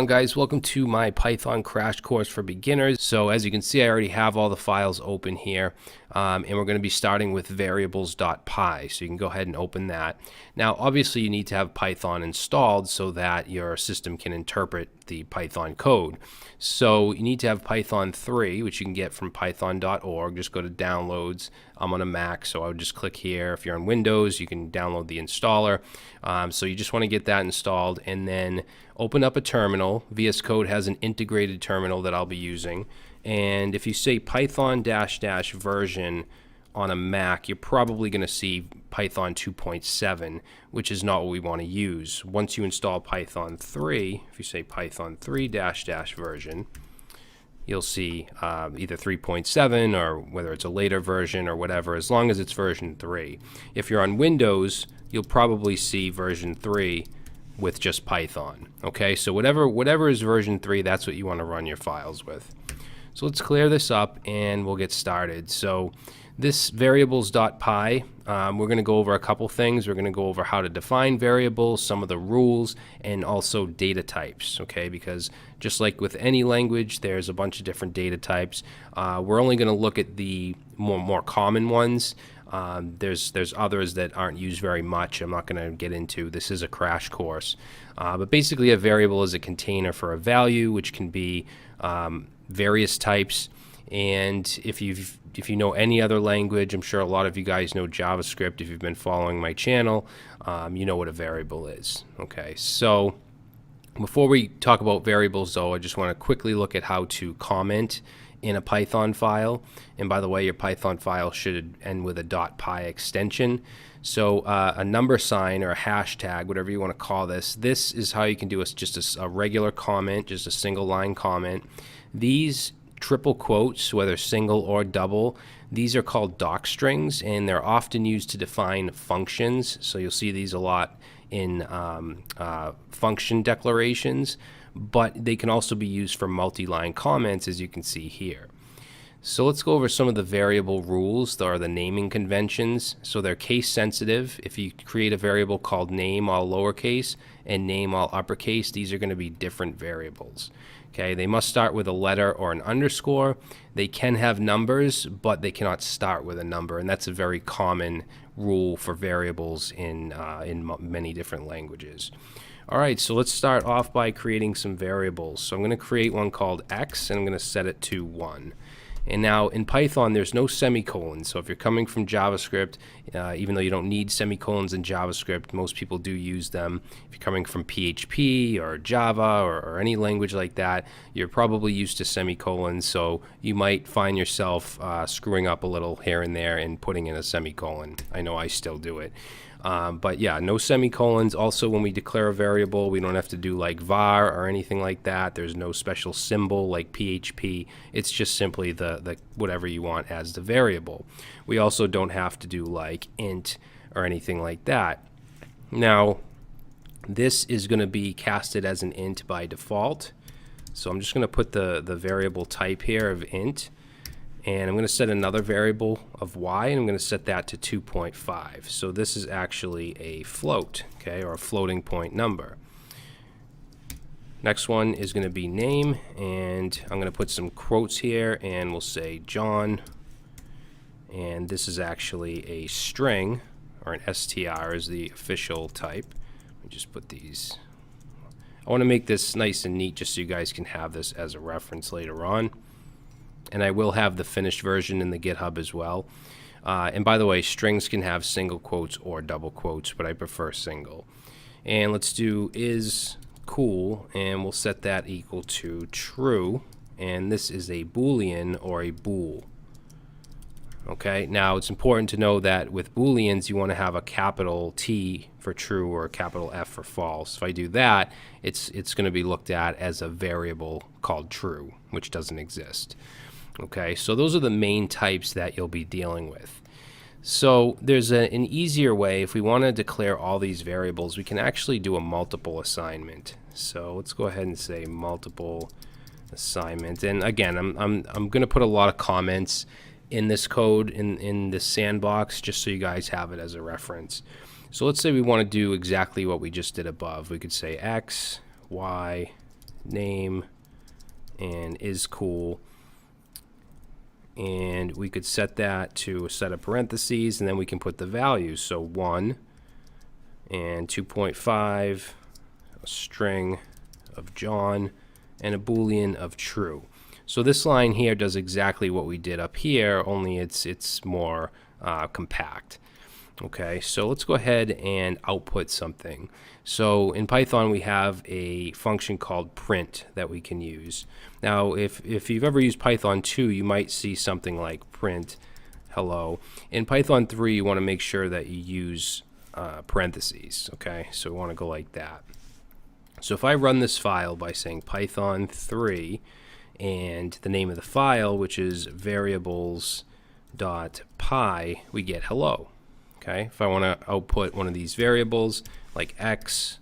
Guys, welcome to my Python crash course for beginners. So as you can see, I already have all the files open here, and we're going to be starting with variables.py. So you can go ahead and open that. Now obviously you need to have Python installed so that your system can interpret the Python code. So you need to have Python 3, which you can get from python.org. Just go to downloads. I'm on a Mac, so I would just click here. If you're on Windows, you can download the installer. So you just want to get that installed and then open up a terminal. VS Code has an integrated terminal that I'll be using. And if you say Python -- version on a Mac, you're probably going to see Python 2.7, which is not what we want to use. Once you install Python 3, if you say Python 3 -- version, you'll see either 3.7 or whether it's a later version or whatever, as long as it's version 3. If you're on Windows, you'll probably see version 3 with just Python. Okay, so whatever is version 3, that's what you want to run your files with. So let's clear this up and we'll get started. So this variables.py, we're going to go over a couple things. We're going to go over how to define variables, some of the rules, and also data types. Okay, because just like with any language, there's a bunch of different data types. We're only going to look at the more common ones. There's others that aren't used very much. I'm not going to get into. This is a crash course. But basically a variable is a container for a value, which can be various types. And if you know any other language, I'm sure a lot of you guys know JavaScript. If you've been following my channel, you know what a variable is. Okay, so before we talk about variables, though, I just want to quickly look at how to comment in a Python file. And by the way, your Python file should end with a .py extension. So a number sign or a hashtag, whatever you want to call this, this is how you can do just a regular comment, just a single line comment. These triple quotes, whether single or double, these are called doc strings, and they're often used to define functions. So you'll see these a lot in function declarations, but they can also be used for multi-line comments, as you can see here. So let's go over some of the variable rules, or the naming conventions. So they're case sensitive. If you create a variable called name all lowercase and name all uppercase, these are going to be different variables. Okay, they must start with a letter or an underscore. They can have numbers, but they cannot start with a number, and that's a very common rule for variables in many different languages. All right, so let's start off by creating some variables. So I'm going to create one called x, and I'm going to set it to 1. And now in Python, there's no semicolons. So if you're coming from JavaScript, even though you don't need semicolons in JavaScript, most people do use them. If you're coming from PHP or Java or any language like that, you're probably used to semicolons. So you might find yourself screwing up a little here and there and putting in a semicolon. I know I still do it. But yeah, no semicolons. Also, when we declare a variable, we don't have to do like var or anything like that. There's no special symbol like PHP. It's just simply the whatever you want as the variable. We also don't have to do like int or anything like that. Now, this is going to be casted as an int by default. So I'm just going to put the variable type here of int. And I'm going to set another variable of y, and I'm going to set that to 2.5. So this is actually a float, okay, or a floating point number. Next one is going to be name, and I'm going to put some quotes here, and we'll say John. And this is actually a string, or an str is the official type. Let me just put these. I want to make this nice and neat just so you guys can have this as a reference later on. And I will have the finished version in the GitHub as well. And by the way, strings can have single quotes or double quotes, but I prefer single. And let's do is cool, and we'll set that equal to true. And this is a Boolean or a bool. Okay, now it's important to know that with Booleans, you want to have a capital T for true or a capital F for false. If I do that, it's going to be looked at as a variable called true, which doesn't exist. Okay, so those are the main types that you'll be dealing with. So there's an easier way. If we want to declare all these variables, we can actually do a multiple assignment. So let's go ahead and say multiple assignment. And again, I'm going to put a lot of comments in this code in this sandbox just so you guys have it as a reference. So let's say we want to do exactly what we just did above. We could say x, y, name and is cool. And we could set that to a set of parentheses, and then we can put the values. So 1 and 2.5, a string of John, and a Boolean of true. So this line here does exactly what we did up here, only it's more compact. Okay, so let's go ahead and output something. So in Python we have a function called print that we can use. Now if you've ever used Python 2, you might see something like print hello. In Python 3 you want to make sure that you use parentheses. Okay, so we want to go like that. So if I run this file by saying Python 3 and the name of the file, which is variables.py, we get hello. Okay, if I want to output one of these variables like x,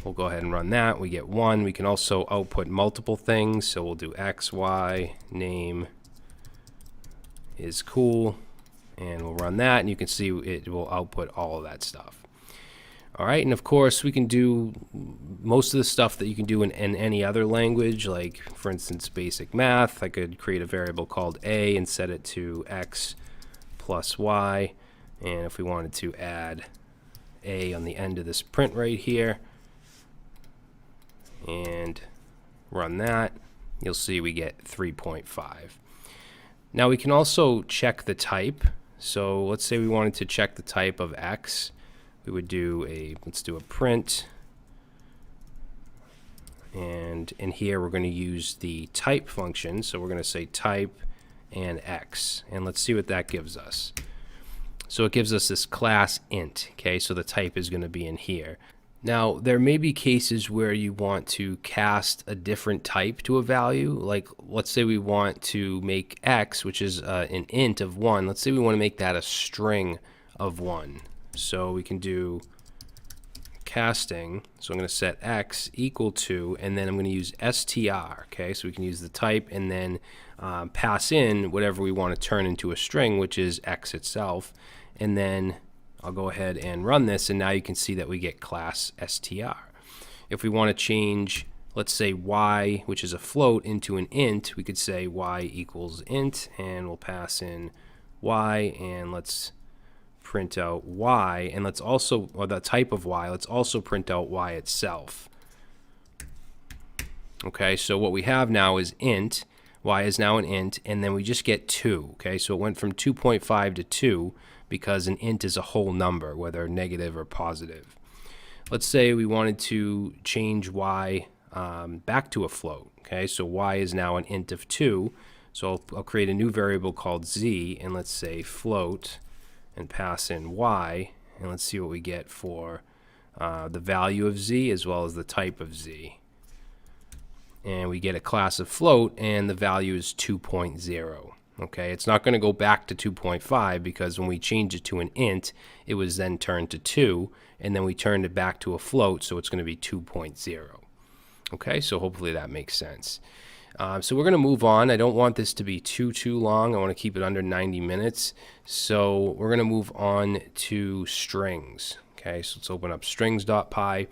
we'll go ahead and run that. We get 1. We can also output multiple things, so we'll do x, y, name is cool, and we'll run that, and you can see it will output all of that stuff. All right, and of course we can do most of the stuff that you can do in any other language, like for instance basic math. I could create a variable called a and set it to x plus y. And if we wanted to add a on the end of this print right here and run that, you'll see we get 3.5. Now we can also check the type. So let's say we wanted to check the type of x. We would do let's do a print. And in here we're going to use the type function. So we're going to say type and x. And let's see what that gives us. So it gives us this class int, okay, so the type is going to be in here. Now, there may be cases where you want to cast a different type to a value. Like, let's say we want to make x, which is an int of 1. Let's say we want to make that a string of 1. So we can do casting. So I'm going to set x equal to, and then I'm going to use str, okay, so we can use the type and then pass in whatever we want to turn into a string, which is x itself. And then I'll go ahead and run this, and now you can see that we get class str. If we want to change, let's say y, which is a float, into an int, we could say y equals int, and we'll pass in y, and let's print out y, and let's also, or the type of y, let's also print out y itself. Okay, so what we have now is int, y is now an int, and then we just get 2. Okay, so it went from 2.5 to 2 because an int is a whole number, whether negative or positive. Let's say we wanted to change y back to a float. Okay, so y is now an int of 2. So I'll create a new variable called z, and let's say float, and pass in y, and let's see what we get for the value of z as well as the type of z. And we get a class of float, and the value is 2.0. Okay, it's not going to go back to 2.5 because when we change it to an int, it was then turned to 2, and then we turned it back to a float, so it's going to be 2.0. Okay, so hopefully that makes sense. So we're going to move on. I don't want this to be too long. I want to keep it under 90 minutes. So we're going to move on to strings. Okay, so let's open up strings.py.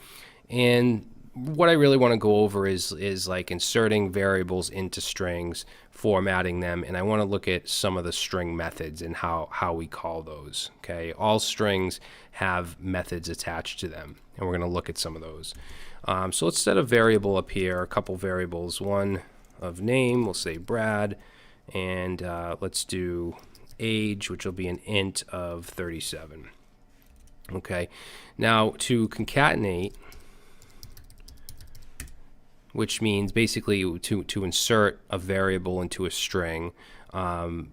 And what I really want to go over is like inserting variables into strings, formatting them, and I want to look at some of the string methods and how we call those. Okay, all strings have methods attached to them, and we're going to look at some of those. So let's set a variable up here, a couple variables. One of name, we'll say Brad, and let's do age, which will be an int of 37. Okay, now to concatenate, which means basically to insert a variable into a string,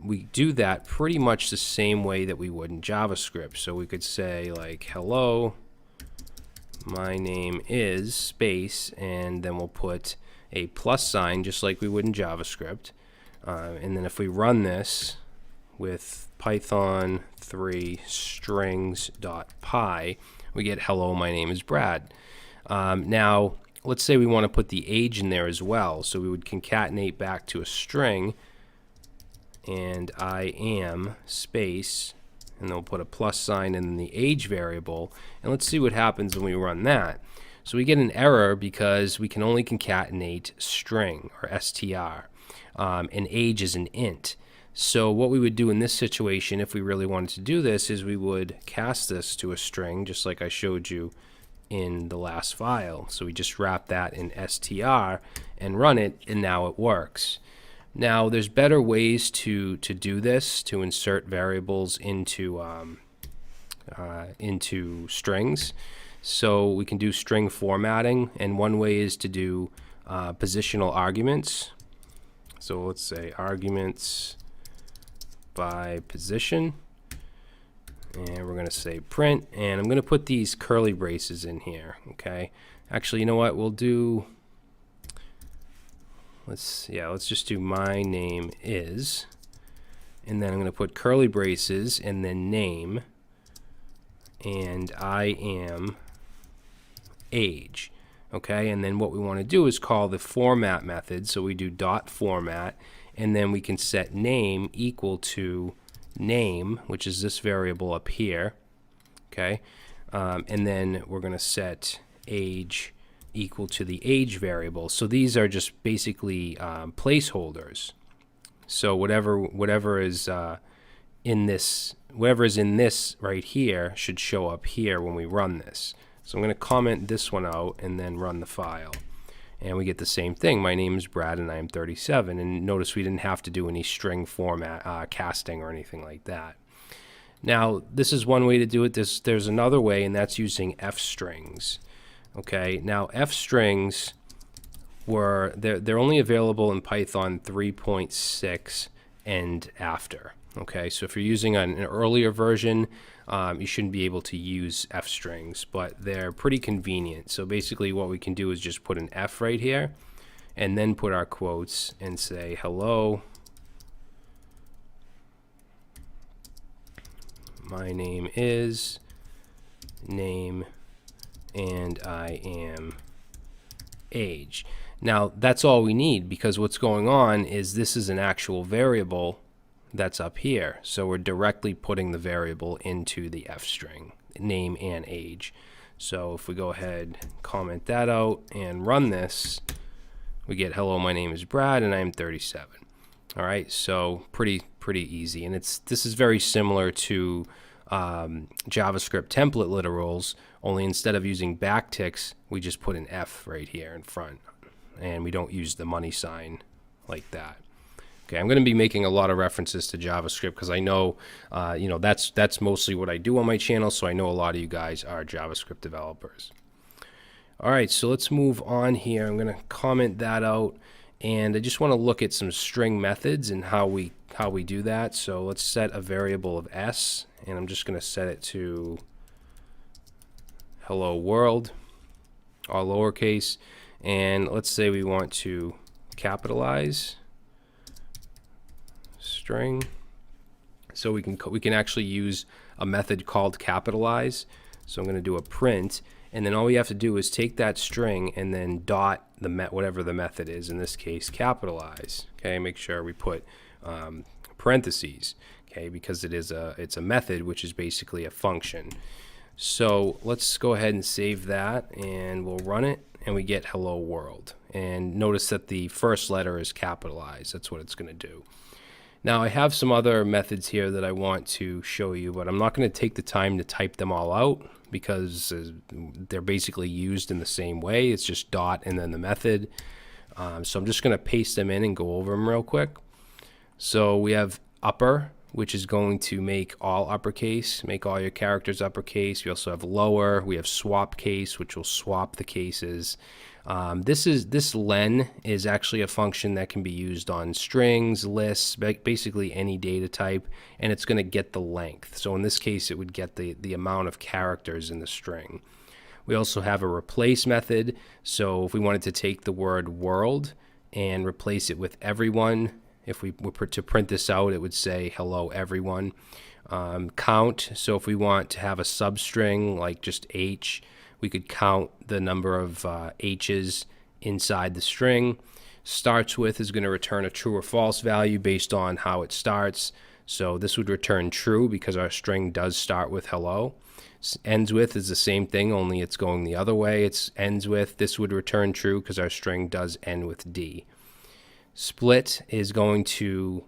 we do that pretty much the same way that we would in JavaScript. So we could say like hello, my name is space, and then we'll put a plus sign just like we would in JavaScript. And then if we run this with Python 3 strings.py, we get hello, my name is Brad. Now let's say we want to put the age in there as well, so we would concatenate back to a string, and I am space, and then we'll put a plus sign in the age variable, and let's see what happens when we run that. So we get an error because we can only concatenate string or str, and age is an int. So what we would do in this situation, if we really wanted to do this, is we would cast this to a string, just like I showed you in the last file. So we just wrap that in str and run it, and now it works. Now there's better ways to do this, to insert variables into strings. So we can do string formatting, and one way is to do positional arguments. So let's say arguments by position, and we're going to say print, and I'm going to put these curly braces in here. Okay, actually, you know what we'll do, let's just do my name is, and then I'm going to put curly braces and then name, and I am age. Okay, and then what we want to do is call the format method. So we do dot format, and then we can set name equal to name, which is this variable up here. Okay, and then we're going to set age equal to the age variable. So these are just basically placeholders. So whatever is in this right here should show up here when we run this. So I'm going to comment this one out and then run the file. And we get the same thing. My name is Brad and I am 37. And notice we didn't have to do any string format casting or anything like that. Now, this is one way to do it. There's another way, and that's using f strings. Okay, now f strings they're only available in Python 3.6 and after. Okay, so if you're using an earlier version, you shouldn't be able to use f strings, but they're pretty convenient. So basically what we can do is just put an f right here and then put our quotes and say hello, my name is, name, and I am age. Now that's all we need, because what's going on is this is an actual variable that's up here. So we're directly putting the variable into the f string, name and age. So if we go ahead, comment that out and run this, we get hello, my name is Brad and I'm 37. All right, so pretty easy. And this is very similar to JavaScript template literals, only instead of using backticks, we just put an F right here in front, and we don't use the money sign like that. Okay, I'm going to be making a lot of references to JavaScript because I know, that's mostly what I do on my channel, so I know a lot of you guys are JavaScript developers. All right, so let's move on here. I'm going to comment that out, and I just want to look at some string methods and how we do that. So let's set a variable of s, and I'm just going to set it to hello world, all lowercase, and let's say we want to capitalize string. So we can actually use a method called capitalize. So I'm going to do a print, and then all we have to do is take that string and then dot whatever the method is, in this case capitalize. Okay, make sure we put parentheses, okay, because it's a method, which is basically a function. So let's go ahead and save that, and we'll run it, and we get hello world. And notice that the first letter is capitalized. That's what it's going to do. Now I have some other methods here that I want to show you, but I'm not going to take the time to type them all out because they're basically used in the same way. It's just dot and then the method. So I'm just going to paste them in and go over them real quick. So we have upper, which is going to make all uppercase, make all your characters uppercase. We also have lower. We have swap case, which will swap the cases. This len is actually a function that can be used on strings, lists, basically any data type, and it's going to get the length. So in this case, it would get the amount of characters in the string. We also have a replace method. So if we wanted to take the word world and replace it with everyone, if we were to print this out, it would say hello everyone. Count, so if we want to have a substring like just H, we could count the number of H's inside the string. Starts with is going to return a true or false value based on how it starts. So this would return true because our string does start with hello. Ends with is the same thing, only it's going the other way. It's ends with. This would return true because our string does end with D. Split is going to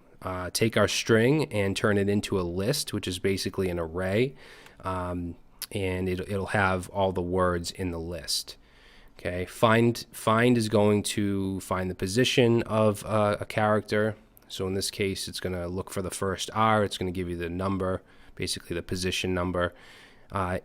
take our string and turn it into a list, which is basically an array, and it'll have all the words in the list. Okay, find is going to find the position of a character. So in this case, it's going to look for the first R. It's going to give you the number, basically the position number.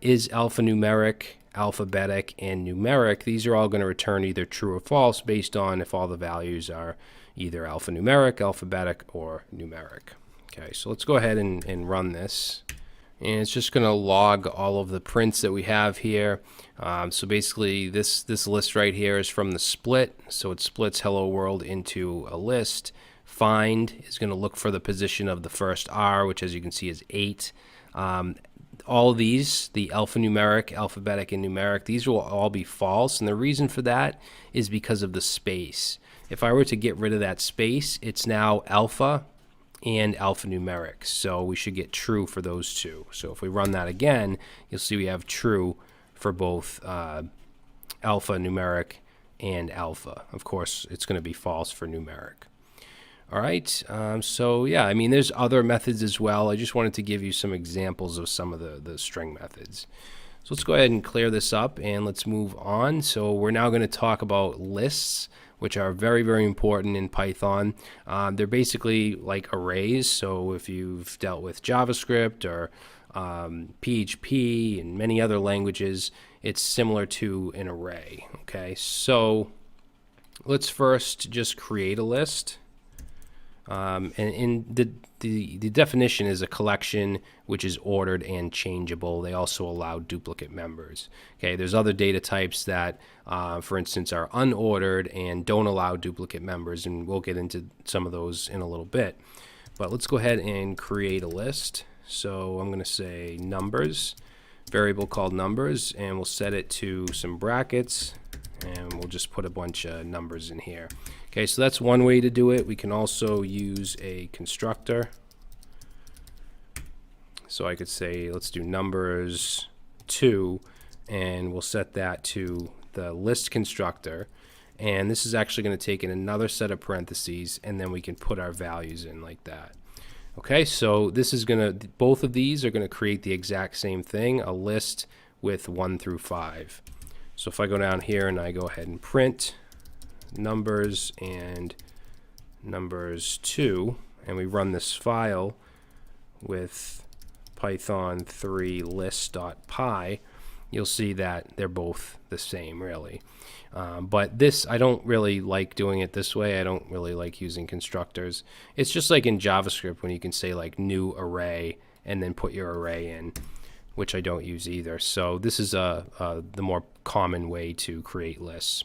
Is alphanumeric, alphabetic, and numeric. These are all going to return either true or false based on if all the values are either alphanumeric, alphabetic, or numeric. Okay, so let's go ahead and run this. And it's just going to log all of the prints that we have here. So basically this list right here is from the split. So it splits hello world into a list. Find is going to look for the position of the first R, which as you can see is 8. All of these, the alphanumeric, alphabetic, and numeric, these will all be false. And the reason for that is because of the space. If I were to get rid of that space, it's now alpha and alphanumeric. So we should get true for those two. So if we run that again, you'll see we have true for both alphanumeric and alpha. Of course, it's going to be false for numeric. All right, so yeah, I mean, there's other methods as well. I just wanted to give you some examples of some of the string methods. So let's go ahead and clear this up and let's move on. So we're now going to talk about lists, which are very, very important in Python. They're basically like arrays. So if you've dealt with JavaScript or PHP and many other languages, it's similar to an array. Okay, so let's first just create a list. And in the definition is a collection which is ordered and changeable. They also allow duplicate members. Okay, there's other data types that, for instance, are unordered and don't allow duplicate members, and we'll get into some of those in a little bit. But let's go ahead and create a list. So I'm going to say numbers, variable called numbers, and we'll set it to some brackets, and we'll just put a bunch of numbers in here. Okay, so that's one way to do it. We can also use a constructor. So I could say, let's do numbers 2, and we'll set that to the list constructor. And this is actually going to take in another set of parentheses, and then we can put our values in like that. Okay, so this is going to, both of these are going to create the exact same thing, a list with 1 through 5. So if I go down here and I go ahead and print numbers and numbers 2, and we run this file with python 3 list.py, you'll see that they're both the same, really. But this, I don't really like doing it this way. I don't really like using constructors. It's just like in JavaScript when you can say like new array and then put your array in, which I don't use either. So this is the more common way to create lists.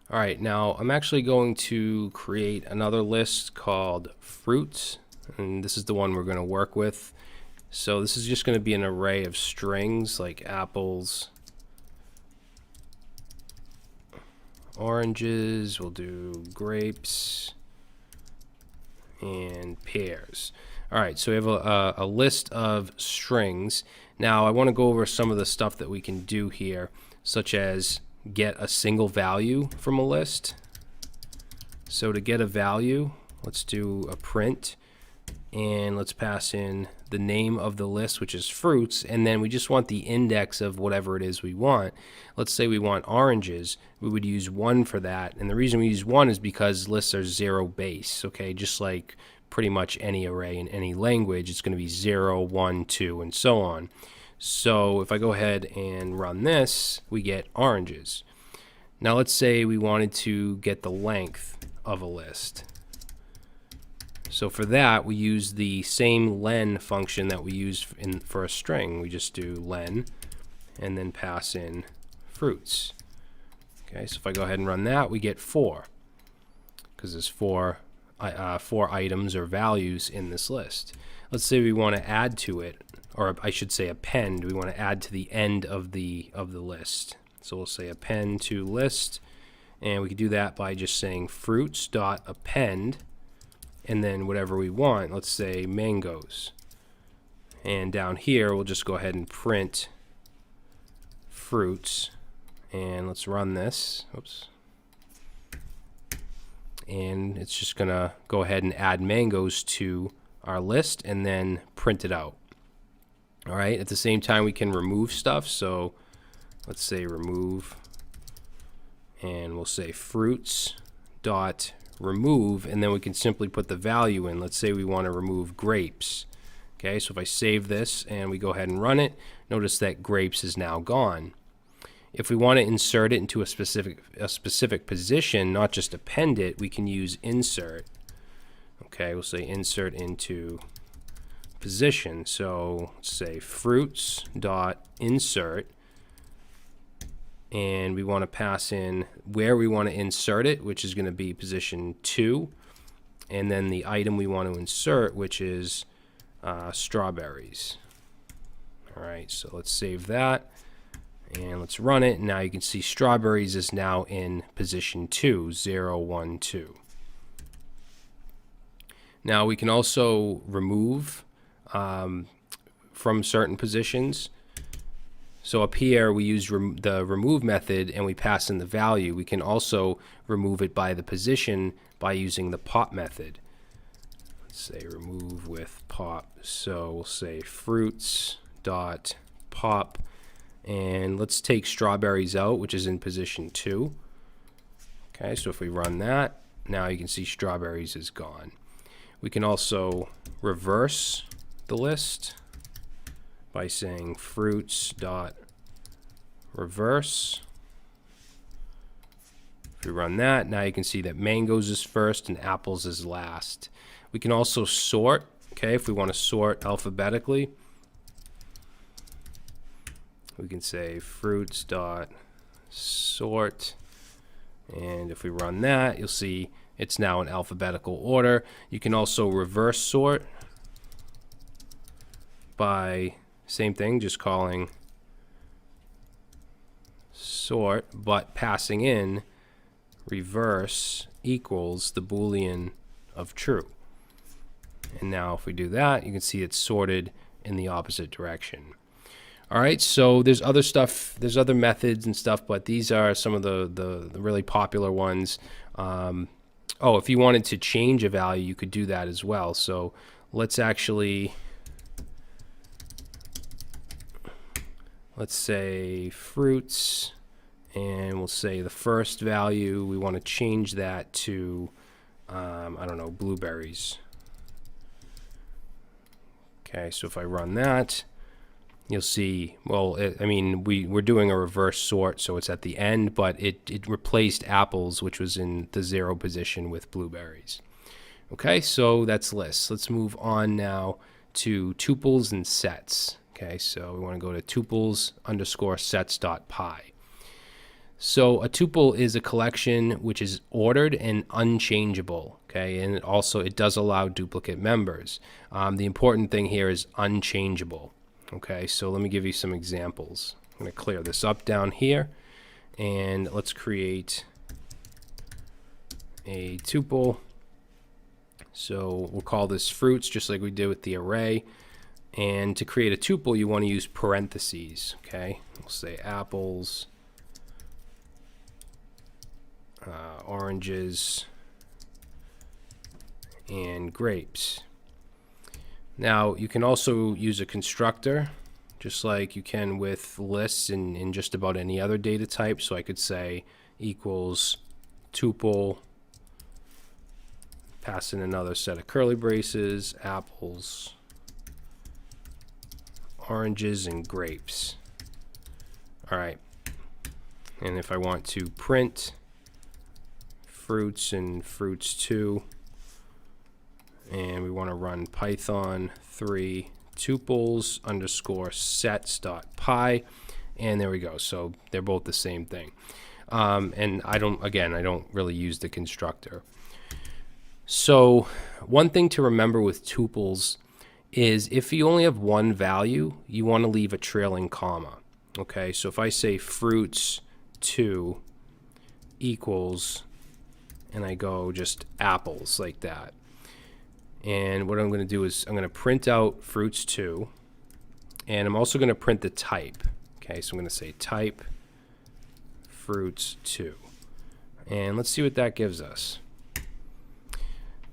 All right, now I'm actually going to create another list called fruits, and this is the one we're going to work with. So this is just going to be an array of strings like apples, oranges, we'll do grapes, and pears. All right, so we have a list of strings. Now I want to go over some of the stuff that we can do here, such as get a single value from a list. So to get a value, let's do a print, and let's pass in the name of the list, which is fruits, and then we just want the index of whatever it is we want. Let's say we want oranges. We would use 1 for that, and the reason we use 1 is because lists are 0 base. Okay, just like pretty much any array in any language, it's going to be 0, 1, 2, and so on. So if I go ahead and run this, we get oranges. Now let's say we wanted to get the length of a list. So for that, we use the same len function that we use for a string. We just do len and then pass in fruits. Okay, so if I go ahead and run that, we get 4 because there's 4 items or values in this list. Let's say we want to add to it, or I should say append. We want to add to the end of the list. So we'll say append to list, and we can do that by just saying fruits.append. and then whatever we want, let's say mangoes. And down here, we'll just go ahead and print fruits. And let's run this. Oops. And it's just going to go ahead and add mangoes to our list and then print it out. All right. At the same time, we can remove stuff. So let's say remove, and we'll say fruits dot remove, and then we can simply put the value in. Let's say we want to remove grapes. Okay, so if I save this and we go ahead and run it, notice that grapes is now gone. If we want to insert it into a specific position, not just append it, we can use insert. Okay, we'll say insert into position. So let's say fruits dot insert, and we want to pass in where we want to insert it, which is going to be position 2, and then the item we want to insert, which is strawberries. All right, so let's save that and let's run it. Now you can see strawberries is now in position 2, 0, 1, 2. Now we can also remove from certain positions. So up here we use the remove method and we pass in the value. We can also remove it by the position by using the pop method. Let's say remove with pop. So we'll say fruits dot pop, and let's take strawberries out, which is in position 2. Okay, so if we run that, now you can see strawberries is gone. We can also reverse the list by saying fruits dot reverse. If we run that, now you can see that mangoes is first and apples is last. We can also sort. Okay, if we want to sort alphabetically, we can say fruits dot sort, and if we run that, you'll see it's now in alphabetical order. You can also reverse sort by same thing, just calling sort, but passing in reverse equals the Boolean of true. And now if we do that, you can see it's sorted in the opposite direction. All right, so there's other stuff, there's other methods and stuff, but these are some of the really popular ones. Oh, if you wanted to change a value, you could do that as well. So let's actually, let's say fruits, and we'll say the first value, we want to change that to, I don't know, blueberries. Okay, so if I run that, you'll see, well, we're doing a reverse sort, so it's at the end, but it replaced apples, which was in the 0 position, with blueberries. Okay, so that's lists. Let's move on now to tuples and sets. Okay, so we want to go to tuples underscore sets.py. So a tuple is a collection which is ordered and unchangeable. Okay, and it does allow duplicate members. The important thing here is unchangeable. Okay, so let me give you some examples. I'm going to clear this up down here, and let's create a tuple. So we'll call this fruits, just like we did with the array. And to create a tuple, you want to use parentheses. Okay, we'll say apples, oranges, and grapes. Now you can also use a constructor, just like you can with lists in just about any other data type. So I could say equals tuple, pass in another set of curly braces, apples, oranges, and grapes. All right, and if I want to print fruits and fruits 2, and we want to run Python 3 tuples underscore sets.py, and there we go. So they're both the same thing. And I don't really use the constructor. So one thing to remember with tuples is if you only have one value, you want to leave a trailing comma. Okay, so if I say fruits 2 equals, and I go just apples like that, And what I'm going to do is I'm going to print out fruits2, and I'm also going to print the type. Okay, so I'm going to say type fruits2, and let's see what that gives us.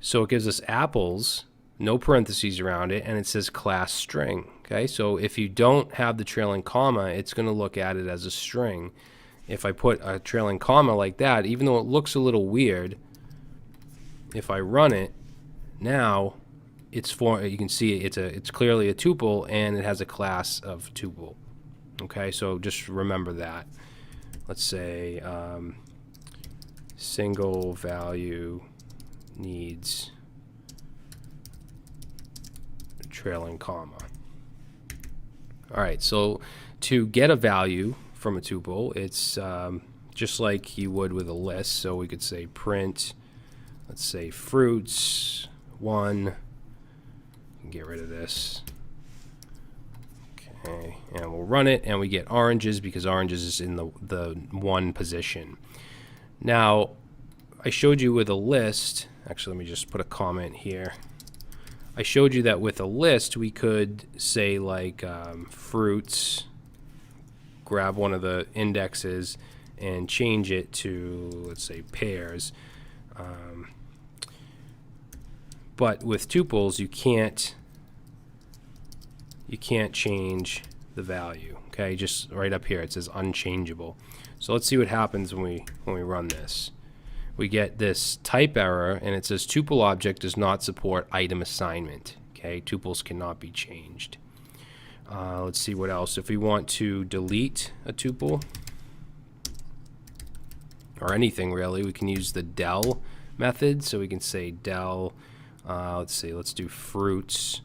So it gives us apples, no parentheses around it, and it says class string. Okay, so if you don't have the trailing comma, it's going to look at it as a string. If I put a trailing comma like that, even though it looks a little weird, if I run it, now you can see it's clearly a tuple, and it has a class of tuple. Okay, so just remember that. Let's say single value needs trailing comma. All right, so to get a value from a tuple, it's just like you would with a list. So we could say print, let's say fruits 1. Get rid of this. Okay, and we'll run it, and we get oranges because oranges is in the 1 position. Now, I showed you with a list. Actually, let me just put a comment here. I showed you that with a list we could say like fruits, grab one of the indexes and change it to, let's say, pears. But with tuples, you can't change the value. Okay, just right up here it says unchangeable. So let's see what happens when we run this. We get this type error, and it says tuple object does not support item assignment. Okay, tuples cannot be changed. Let's see what else. If we want to delete a tuple, or anything really, we can use the del method. So we can say del, let's do fruits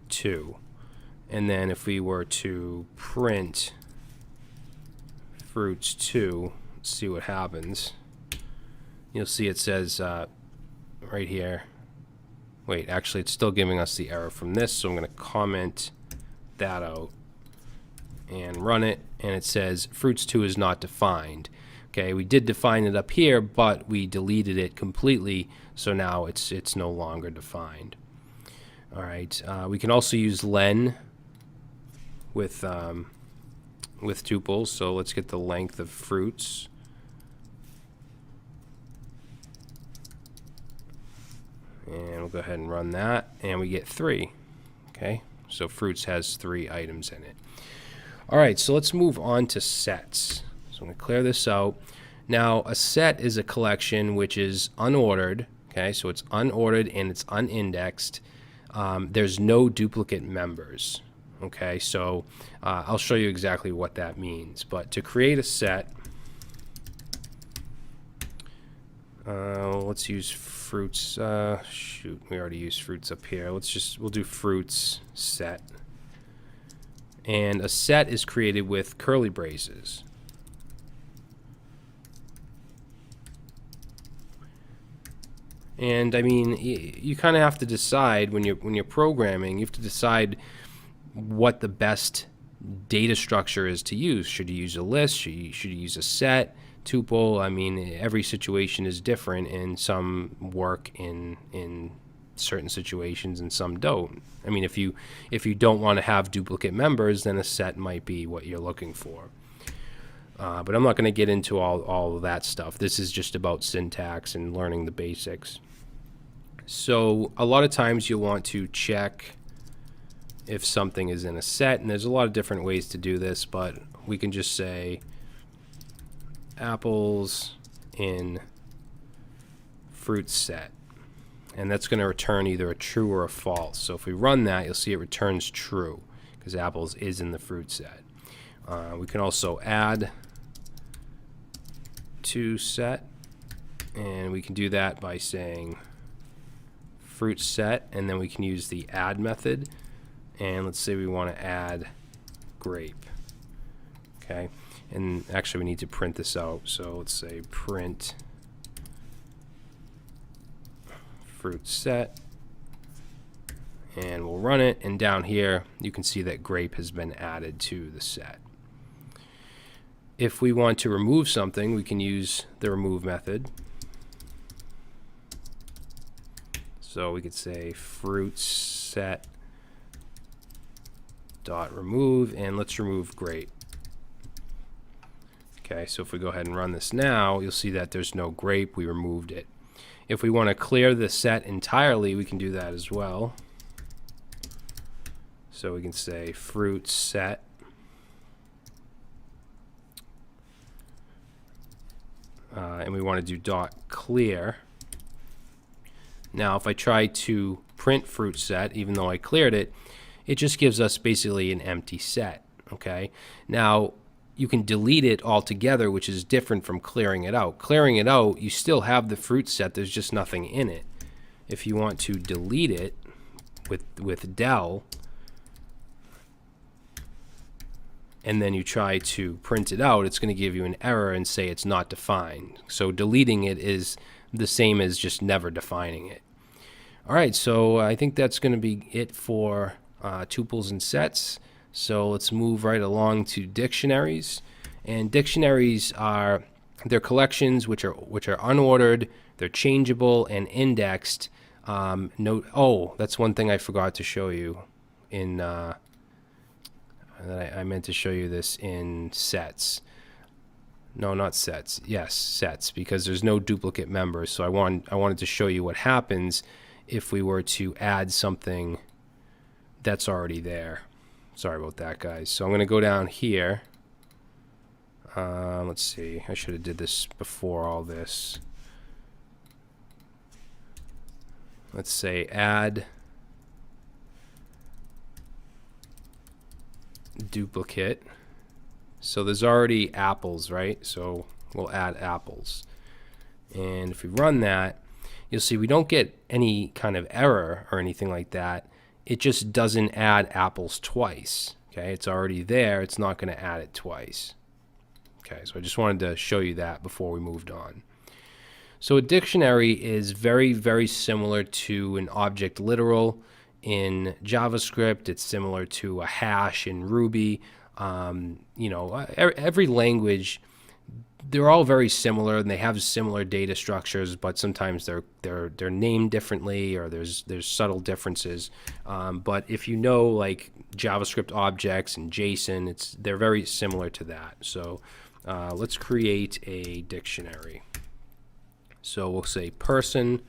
2. And then if we were to print fruits 2, let's see what happens. You'll see it says right here. Wait, actually it's still giving us the error from this, so I'm going to comment that out and run it, and it says fruits 2 is not defined. Okay, we did define it up here, but we deleted it completely, so now it's no longer defined. All right, we can also use len with tuples. So let's get the length of fruits. And we'll go ahead and run that, and we get 3. Okay, so fruits has 3 items in it. All right, so let's move on to sets. So I'm going to clear this out. Now, a set is a collection which is unordered. Okay, so it's unordered and it's unindexed. There's no duplicate members. Okay, so I'll show you exactly what that means. But to create a set, let's use fruits. Shoot, we already used fruits up here. We'll do fruits set. And a set is created with curly braces. And I mean, you kind of have to decide when you're programming. You have to decide what the best data structure is to use. Should you use a list? Should you use a set, tuple? I mean, every situation is different, and some work in certain situations and some don't. I mean, if you don't want to have duplicate members, then a set might be what you're looking for. But I'm not going to get into all of that stuff. This is just about syntax and learning the basics. So a lot of times you'll want to check if something is in a set, and there's a lot of different ways to do this, but we can just say apples in fruit set, and that's going to return either a true or a false. So if we run that, you'll see it returns true because apples is in the fruit set. We can also add to set, and we can do that by saying fruit set, and then we can use the add method, and let's say we want to add grape. Okay, and actually we need to print this out, so let's say print fruit set, and we'll run it, and down here you can see that grape has been added to the set. If we want to remove something, we can use the remove method. So we could say fruit set dot remove, and let's remove grape. Okay, so if we go ahead and run this now, you'll see that there's no grape. We removed it. If we want to clear the set entirely, we can do that as well. So we can say fruit set and we want to do dot clear. Now if I try to print fruit set, even though I cleared it, it just gives us basically an empty set. Okay, now you can delete it altogether, which is different from clearing it out. Clearing it out, you still have the fruit set, there's just nothing in it. If you want to delete it with del, and then you try to print it out, it's going to give you an error and say it's not defined. So deleting it is the same as just never defining it. All right, so I think that's going to be it for tuples and sets. So let's move right along to dictionaries. And dictionaries are they're collections which are unordered, they're changeable and indexed. Oh, that's one thing I forgot to show you in I meant to show you this in sets. No, not sets. Yes, sets, because there's no duplicate members. So I wanted to show you what happens if we were to add something that's already there. Sorry about that, guys. So I'm going to go down here. Let's see. I should have did this before all this. Let's say add duplicate. So there's already apples, right? So we'll add apples. And if we run that, you'll see we don't get any kind of error or anything like that. It just doesn't add apples twice. Okay, it's already there. It's not going to add it twice. Okay, so I just wanted to show you that before we moved on. So a dictionary is very, very similar to an object literal in JavaScript. It's similar to a hash in Ruby. You know, every language, they're all very similar and they have similar data structures, but sometimes they're named differently or there's subtle differences. But if you know like JavaScript objects and JSON, they're very similar to that. So let's create a dictionary. So we'll say person.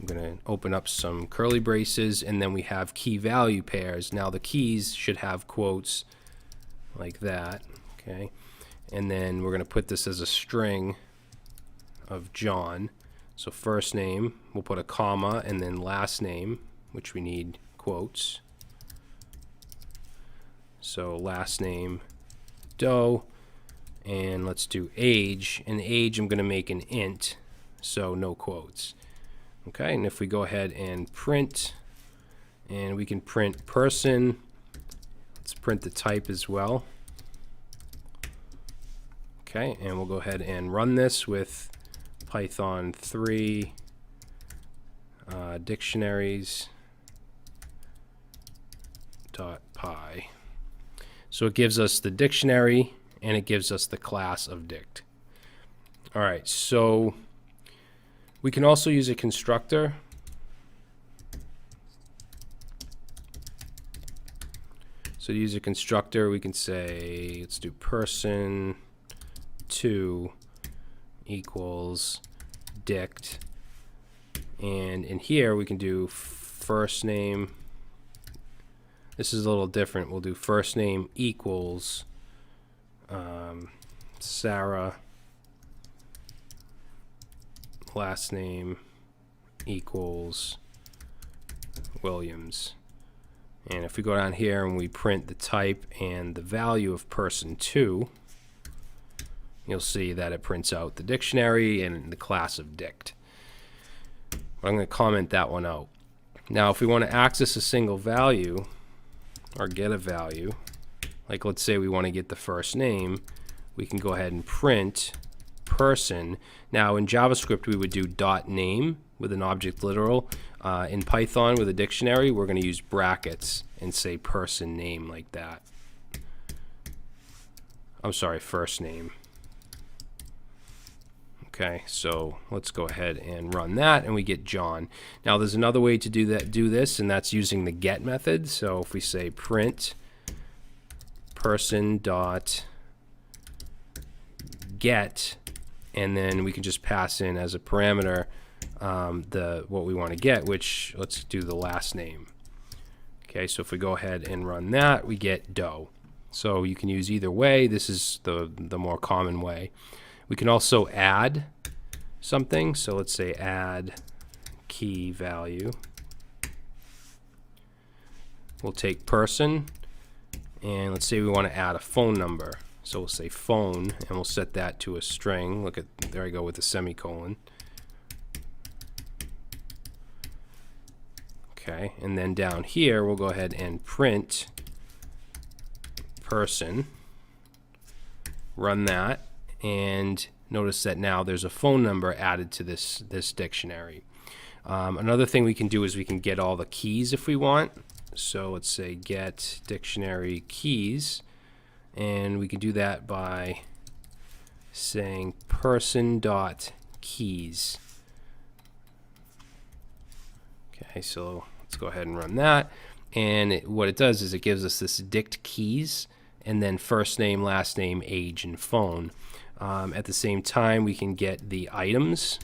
I'm going to open up some curly braces, and then we have key value pairs. Now the keys should have quotes like that. Okay. And then we're going to put this as a string of John. So first name, we'll put a comma, and then last name, which we need quotes. So last name Doe, and let's do age. And age I'm going to make an int, so no quotes. Okay, and if we go ahead and print, and we can print person, let's print the type as well. Okay, and we'll go ahead and run this with Python 3 dictionaries .py. So it gives us the dictionary and it gives us the class of dict. All right, so we can also use a constructor. So to use a constructor, we can say, let's do person 2 equals dict, and in here we can do first name. This is a little different. We'll do first name equals Sarah, last name equals Williams. And if we go down here and we print the type and the value of person 2, you'll see that it prints out the dictionary and the class of dict. But I'm going to comment that one out. Now if we want to access a single value or get a value, like let's say we want to get the first name, we can go ahead and print person. Now in JavaScript we would do .name with an object literal. In Python with a dictionary we're going to use brackets and say person name like that. I'm sorry, first name. Okay, so let's go ahead and run that, and we get John. Now there's another way to do this, and that's using the get method. So if we say print person dot get, and then we can just pass in as a parameter what we want to get, which let's do the last name. Okay, so if we go ahead and run that, we get Doe. So you can use either way. This is the more common way. We can also add something. So let's say add key value. We'll take person, and let's say we want to add a phone number. So we'll say phone, and we'll set that to a string. Look at, there I go with the semicolon. Okay, and then down here we'll go ahead and print person, run that, and notice that now there's a phone number added to this dictionary. Another thing we can do is we can get all the keys if we want. So let's say get dictionary keys, and we can do that by saying person dot keys. Okay, so let's go ahead and run that, and what it does is it gives us this dict keys, and then first name, last name, age, and phone. At the same time, we can get the items.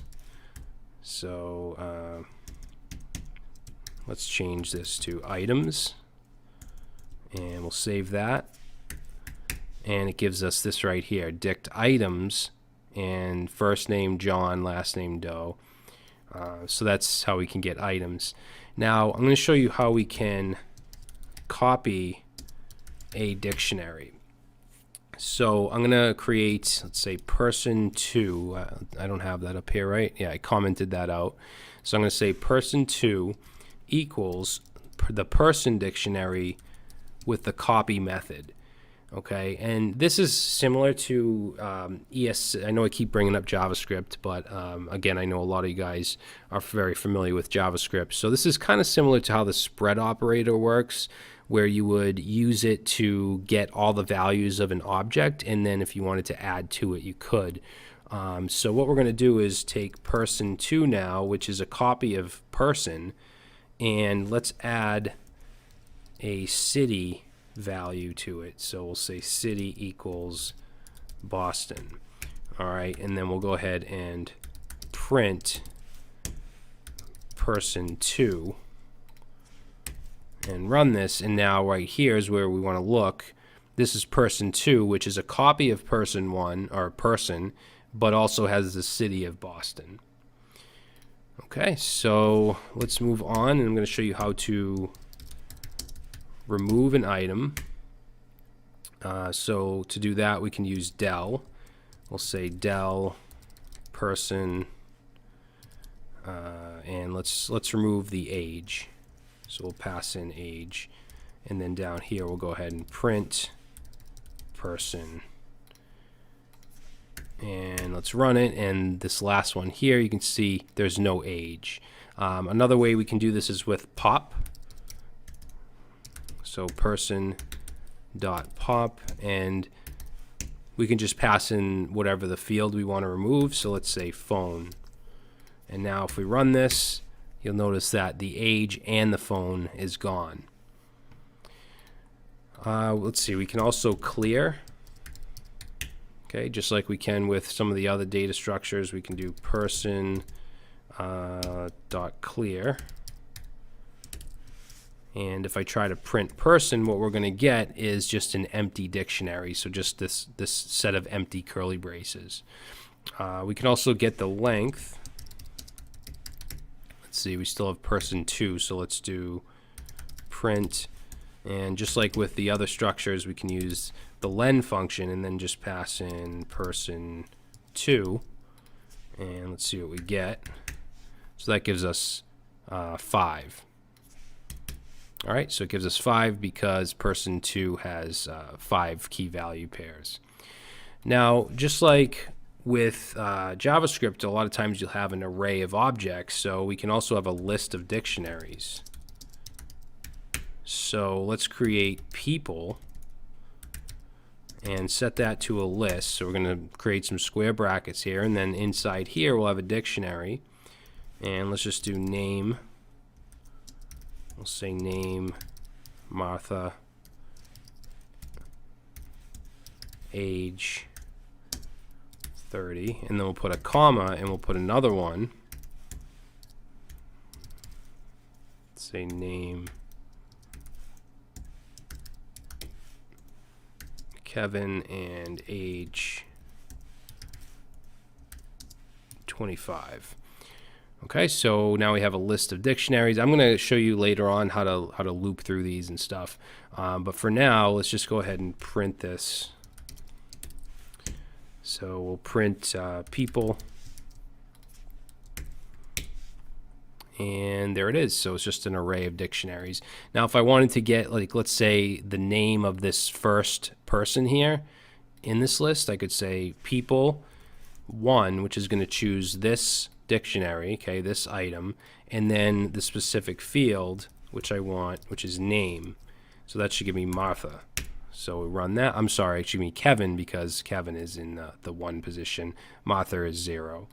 So let's change this to items, and we'll save that. And it gives us this right here, dict items, and first name John, last name Doe. So that's how we can get items. Now I'm going to show you how we can copy a dictionary. So I'm going to create, let's say, person2. I don't have that up here, right? Yeah, I commented that out. So I'm going to say person2 equals the person dictionary with the copy method. Okay, and this is similar to I know I keep bringing up JavaScript, but again, I know a lot of you guys are very familiar with JavaScript. So this is kind of similar to how the spread operator works, where you would use it to get all the values of an object, and then if you wanted to add to it, you could. So what we're going to do is take person2 now, which is a copy of person, and let's add a city value to it. So we'll say city equals Boston. All right, and then we'll go ahead and print person2 and run this, and now right here is where we want to look. This is person2, which is a copy of person1, or person, but also has the city of Boston. Okay, so let's move on, and I'm going to show you how to remove an item. So to do that, we can use del. We'll say del person, and let's remove the age. So we'll pass in age, and then down here we'll go ahead and print person, and let's run it. And this last one here, you can see there's no age. Another way we can do this is with pop. So person dot pop, and we can just pass in whatever the field we want to remove. So let's say phone, and now if we run this, you'll notice that the age and the phone is gone. Let's see, we can also clear. Okay, just like we can with some of the other data structures, we can do person dot clear. And if I try to print person, what we're going to get is just an empty dictionary. So just this set of empty curly braces. We can also get the length. Let's see, we still have person2, so let's do print. And just like with the other structures, we can use the len function and then just pass in person2. And let's see what we get. So that gives us 5. All right, so it gives us 5 because person2 has 5 key value pairs. Now, just like with JavaScript, a lot of times you'll have an array of objects, so we can also have a list of dictionaries. So let's create people, and set that to a list. So we're going to create some square brackets here, and then inside here we'll have a dictionary. And let's just do name. We'll say name, Martha, age 30, and then we'll put a comma and we'll put another one. Let's say name Kevin and age 25. Okay, so now we have a list of dictionaries. I'm going to show you later on how to loop through these and stuff. But for now, let's just go ahead and print this. So we'll print people. And there it is. So it's just an array of dictionaries. Now, if I wanted to get, like, let's say the name of this first person here in this list, I could say people 1, which is going to choose this dictionary, okay, this item, and then the specific field, which I want, which is name. So that should give me Martha. So we run that. I'm sorry, it should be Kevin because Kevin is in the 1 position. Martha is 0.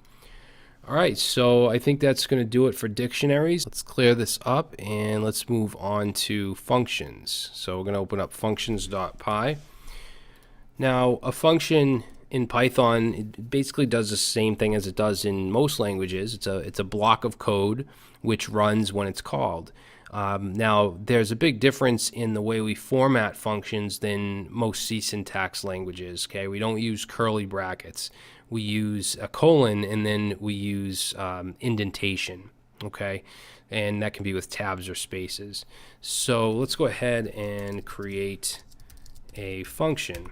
All right, so I think that's going to do it for dictionaries. Let's clear this up and let's move on to functions. So we're going to open up functions.py. Now, a function in Python, it basically does the same thing as it does in most languages. It's a block of code which runs when it's called. Now, there's a big difference in the way we format functions than most C syntax languages. Okay, we don't use curly brackets. We use a colon, and then we use indentation. Okay, and that can be with tabs or spaces. So let's go ahead and create a function.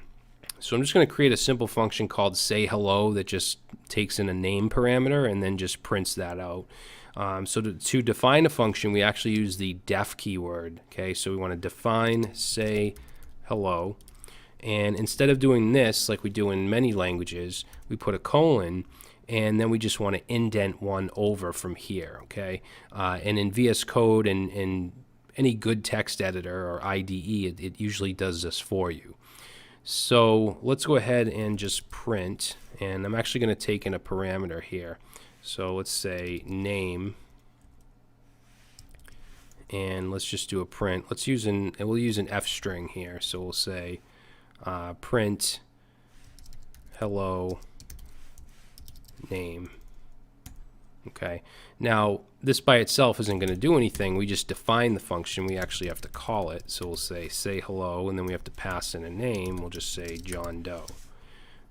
So I'm just going to create a simple function called say hello that just takes in a name parameter and then just prints that out. So to define a function, we actually use the def keyword. Okay, so we want to define say hello, and instead of doing this like we do in many languages, we put a colon, and then we just want to indent one over from here. Okay, and in VS Code and any good text editor or IDE, it usually does this for you. So let's go ahead and just print, and I'm actually going to take in a parameter here. So let's say name, and let's just do a print. We'll use an F string here. So we'll say print hello name. Okay. Now this by itself isn't going to do anything. We just define the function. We actually have to call it. So we'll say hello, and then we have to pass in a name. We'll just say John Doe.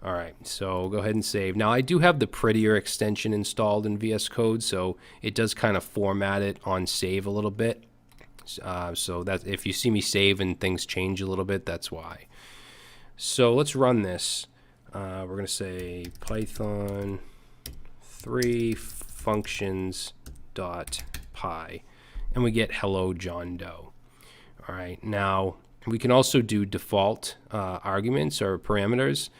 All right, so go ahead and save. Now I do have the prettier extension installed in VS Code, so it does kind of format it on save a little bit. So that if you see me save and things change a little bit, that's why. So let's run this. We're going to say Python 3 functions.py, and we get hello John Doe. All right, now we can also do default arguments or parameters,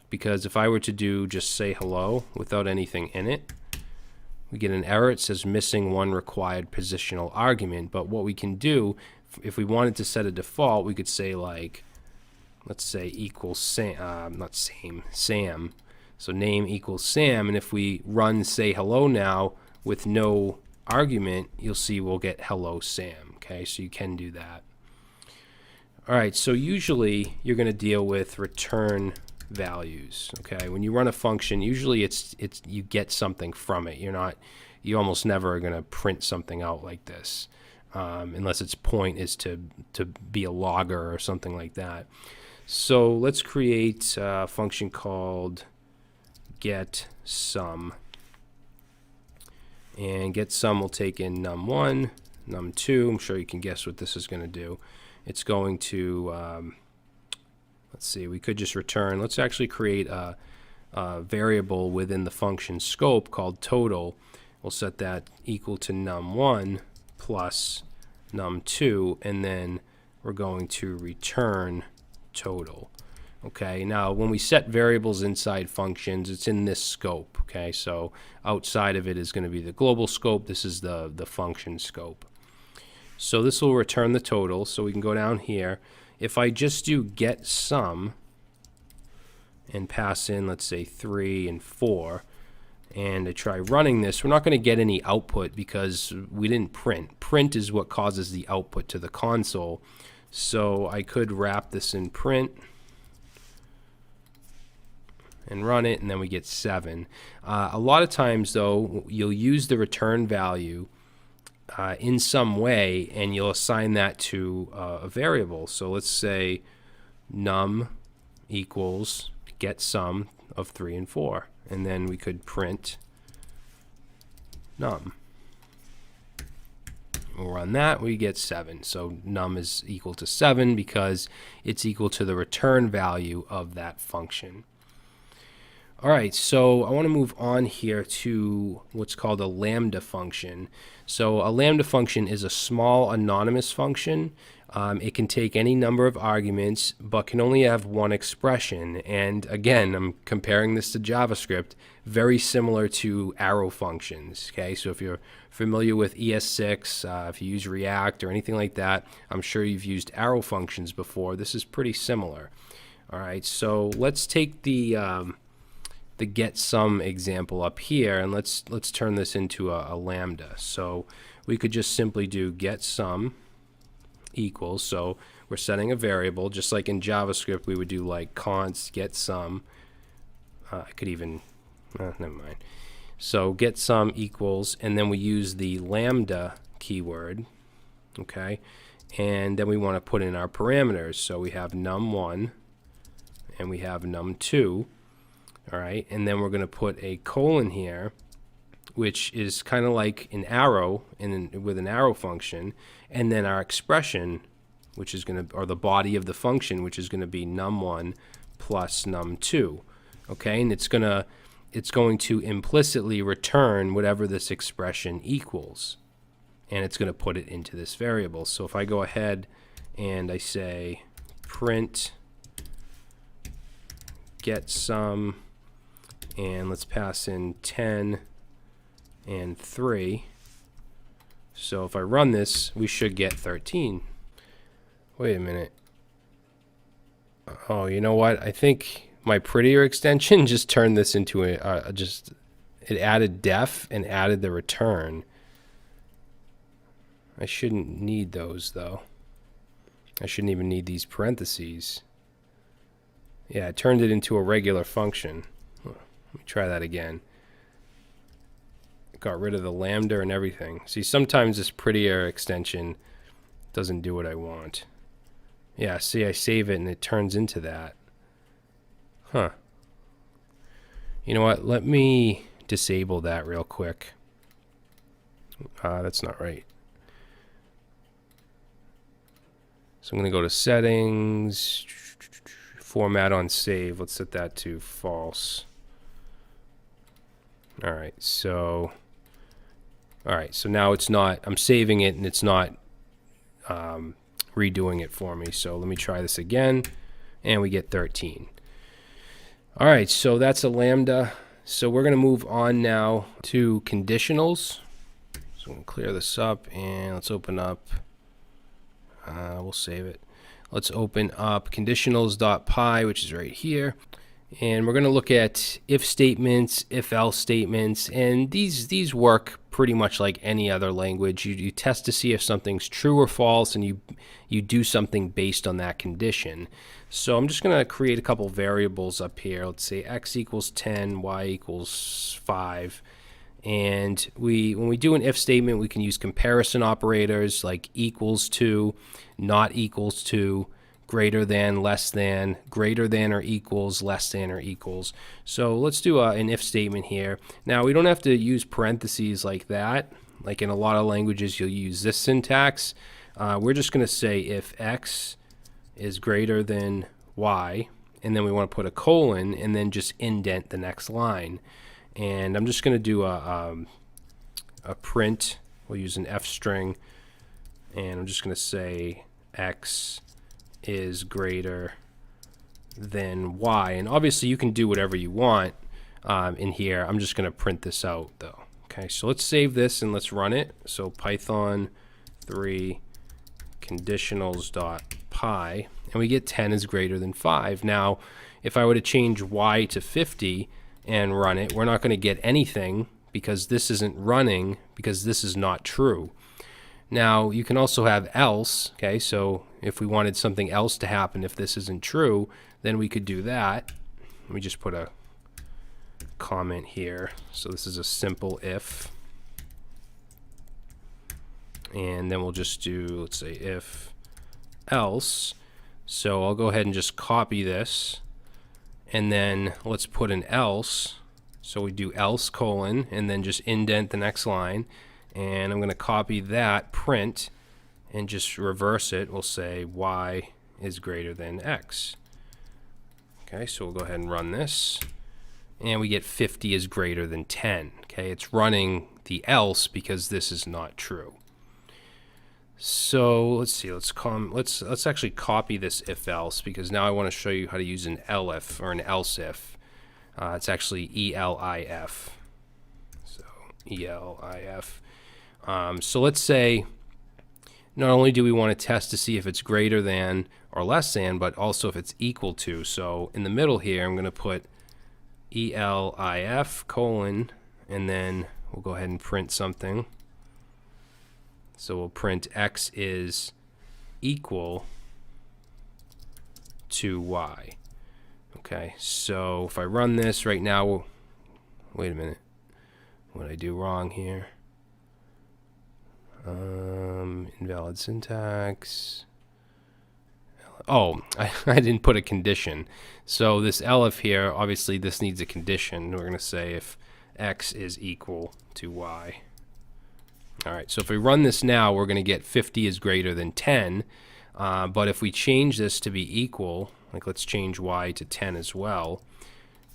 because if I were to do just say hello without anything in it, we get an error. It says missing one required positional argument. But what we can do, if we wanted to set a default, we could say, like, let's say equals Sam, Sam. So name equals Sam, and if we run say hello now with no argument, you'll see we'll get hello Sam. Okay, so you can do that. All right, so usually you're going to deal with return values. Okay, when you run a function, usually it's you get something from it. You almost never are going to print something out like this, unless its point is to be a logger or something like that. So let's create a function called get sum, and get sum will take in num1, num2. I'm sure you can guess what this is going to do. It's going to let's see, we could just return. Let's actually create a variable within the function scope called total. We'll set that equal to num1 plus num2, and then we're going to return total. Okay, now when we set variables inside functions, it's in this scope. Okay, so outside of it is going to be the global scope. This is the function scope. So this will return the total. So we can go down here. If I just do get sum, and pass in, let's say, 3 and 4, and I try running this, we're not going to get any output because we didn't print. Print is what causes the output to the console. So I could wrap this in print and run it, and then we get 7. A lot of times, though, you'll use the return value in some way, and you'll assign that to a variable. So let's say num equals get sum of 3 and 4, and then we could print num. We'll run that, we get 7. So num is equal to 7 because it's equal to the return value of that function. All right, so I want to move on here to what's called a lambda function. So a lambda function is a small anonymous function. It can take any number of arguments, but can only have one expression. And again, I'm comparing this to JavaScript, very similar to arrow functions. Okay, so if you're familiar with ES6, if you use React or anything like that, I'm sure you've used arrow functions before. This is pretty similar. All right, so let's take the get sum example up here, and let's turn this into a lambda. So we could just simply do get sum equals, so we're setting a variable just like in JavaScript. We would do like const get sum. I could even never mind. So get sum equals, and then we use the lambda keyword, okay, and then we want to put in our parameters. So we have num1 and we have num2. All right, and then we're going to put a colon here, which is kind of like an arrow with an arrow function, and then our expression, which is going to, or the body of the function, which is going to be num1 plus num2. Okay, and it's going to implicitly return whatever this expression equals, and it's going to put it into this variable. So if I go ahead and I say print get sum, and let's pass in 10 and 3. So if I run this, we should get 13. Wait a minute. Oh, you know what? I think my prettier extension just turned this into it added def and added the return. I shouldn't need those, though. I shouldn't even need these parentheses. Yeah, it turned it into a regular function. Let me try that again. Got rid of the lambda and everything. See, sometimes this prettier extension doesn't do what I want. Yeah, see, I save it and it turns into that. Huh. You know what? Let me disable that real quick. That's not right. So I'm going to go to settings, format on save. Let's set that to false. All right, so now it's not, I'm saving it and it's not redoing it for me. So let me try this again, and we get 13. All right, so that's a lambda. So we're going to move on now to conditionals. So I'm going to clear this up, and let's open up, we'll save it. Let's open up conditionals.py, which is right here. And we're going to look at if statements, if else statements, and these work pretty much like any other language. You test to see if something's true or false, and you do something based on that condition. So I'm just going to create a couple variables up here. Let's say x equals 10, y equals 5. And when we do an if statement, we can use comparison operators like equals to, not equals to, greater than, less than, greater than or equals, less than or equals. So let's do an if statement here. Now we don't have to use parentheses like that. Like in a lot of languages, you'll use this syntax. We're just going to say if x is greater than y, and then we want to put a colon and then just indent the next line. And I'm just going to do a print. We'll use an f string, and I'm just going to say x is greater than y, and obviously you can do whatever you want in here. I'm just going to print this out though. Okay, so let's save this and let's run it. So Python 3 conditionals.py, and we get 10 is greater than 5. Now if I were to change y to 50 and run it, we're not going to get anything because this isn't running, because this is not true. Now, you can also have else, okay? So if we wanted something else to happen if this isn't true, then we could do that. Let me just put a comment here. So this is a simple if. And then we'll just do, let's say, if else. So I'll go ahead and just copy this. And then let's put an else. So we do else colon, and then just indent the next line. And I'm going to copy that print and just reverse it. We'll say y is greater than x. Okay, so we'll go ahead and run this. And we get 50 is greater than 10. Okay, it's running the else because this is not true. So let's see, let's actually copy this if else, because now I want to show you how to use an elif or an else if. It's actually ELIF. So ELIF. So let's say not only do we want to test to see if it's greater than or less than, but also if it's equal to. So in the middle here, I'm going to put ELIF colon, and then we'll go ahead and print something. So we'll print x is equal to y. Okay, so if I run this right now, wait a minute, what did I do wrong here? Invalid syntax. Oh, I didn't put a condition. So this elif here, obviously this needs a condition. We're going to say if x is equal to y. All right, so if we run this now, we're going to get 50 is greater than 10. But if we change this to be equal, like let's change y to 10 as well,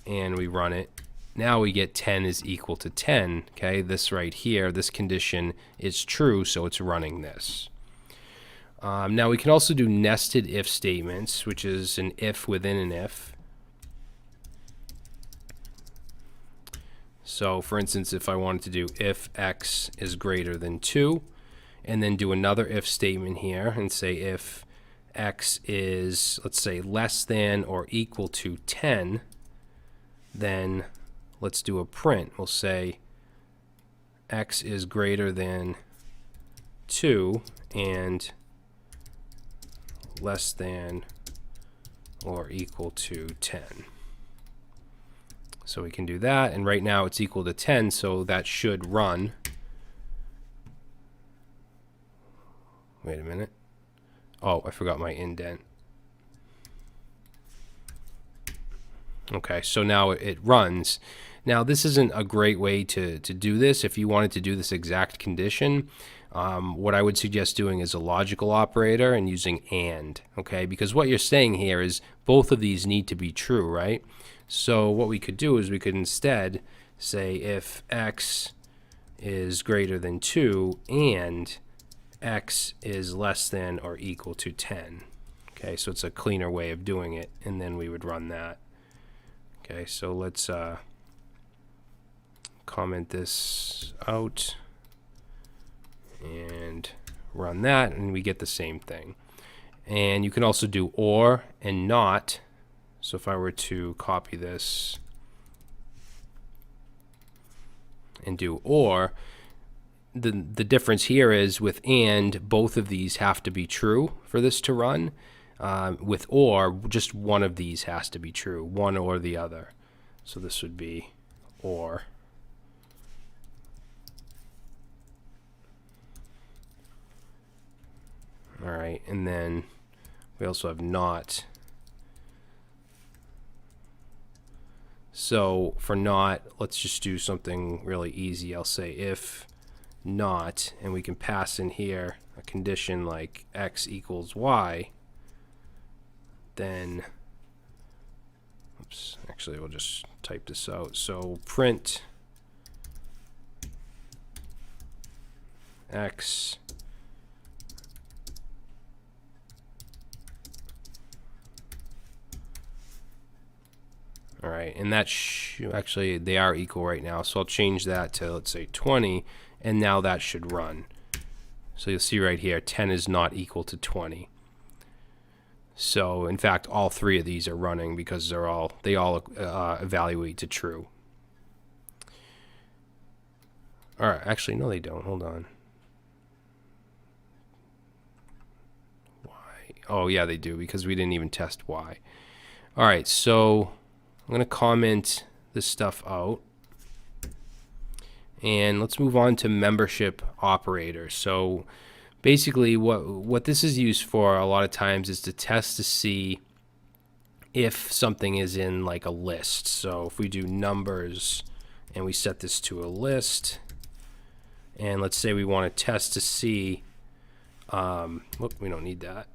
and we run it, now we get 10 is equal to 10. Okay, this right here, this condition is true, so it's running this. Now we can also do nested if statements, which is an if within an if. So for instance, if I wanted to do if x is greater than 2, and then do another if statement here and say if x is, let's say, less than or equal to 10, then let's do a print. We'll say x is greater than 2 and less than or equal to 10. So we can do that, and right now it's equal to 10, so that should run. Wait a minute. Oh, I forgot my indent. Okay, so now it runs. Now this isn't a great way to do this. If you wanted to do this exact condition, what I would suggest doing is a logical operator and using and, okay? Because what you're saying here is both of these need to be true, right? So what we could do is we could instead say if x is greater than 2 and x is less than or equal to 10. Okay, so it's a cleaner way of doing it, and then we would run that. Okay, so let's comment this out and run that, and we get the same thing. And you can also do or and not. So if I were to copy this and do or, the difference here is with and, both of these have to be true for this to run. With or, just one of these has to be true, one or the other. So this would be or. All right, and then we also have not. So for not, let's just do something really easy. I'll say if not, and we can pass in here a condition like x equals y, then, oops, actually we'll just type this out. So print x all right, and that actually they are equal right now, so I'll change that to, let's say, 20, and now that should run. So you'll see right here 10 is not equal to 20. So in fact, all three of these are running because they all evaluate to true. All right, actually, no, they don't. Hold on. Why? Oh, yeah, they do because we didn't even test why. All right, so I'm going to comment this stuff out. And let's move on to membership operators. So basically what this is used for a lot of times is to test to see if something is in like a list. So if we do numbers and we set this to a list, and let's say we want to test to see, we don't need that.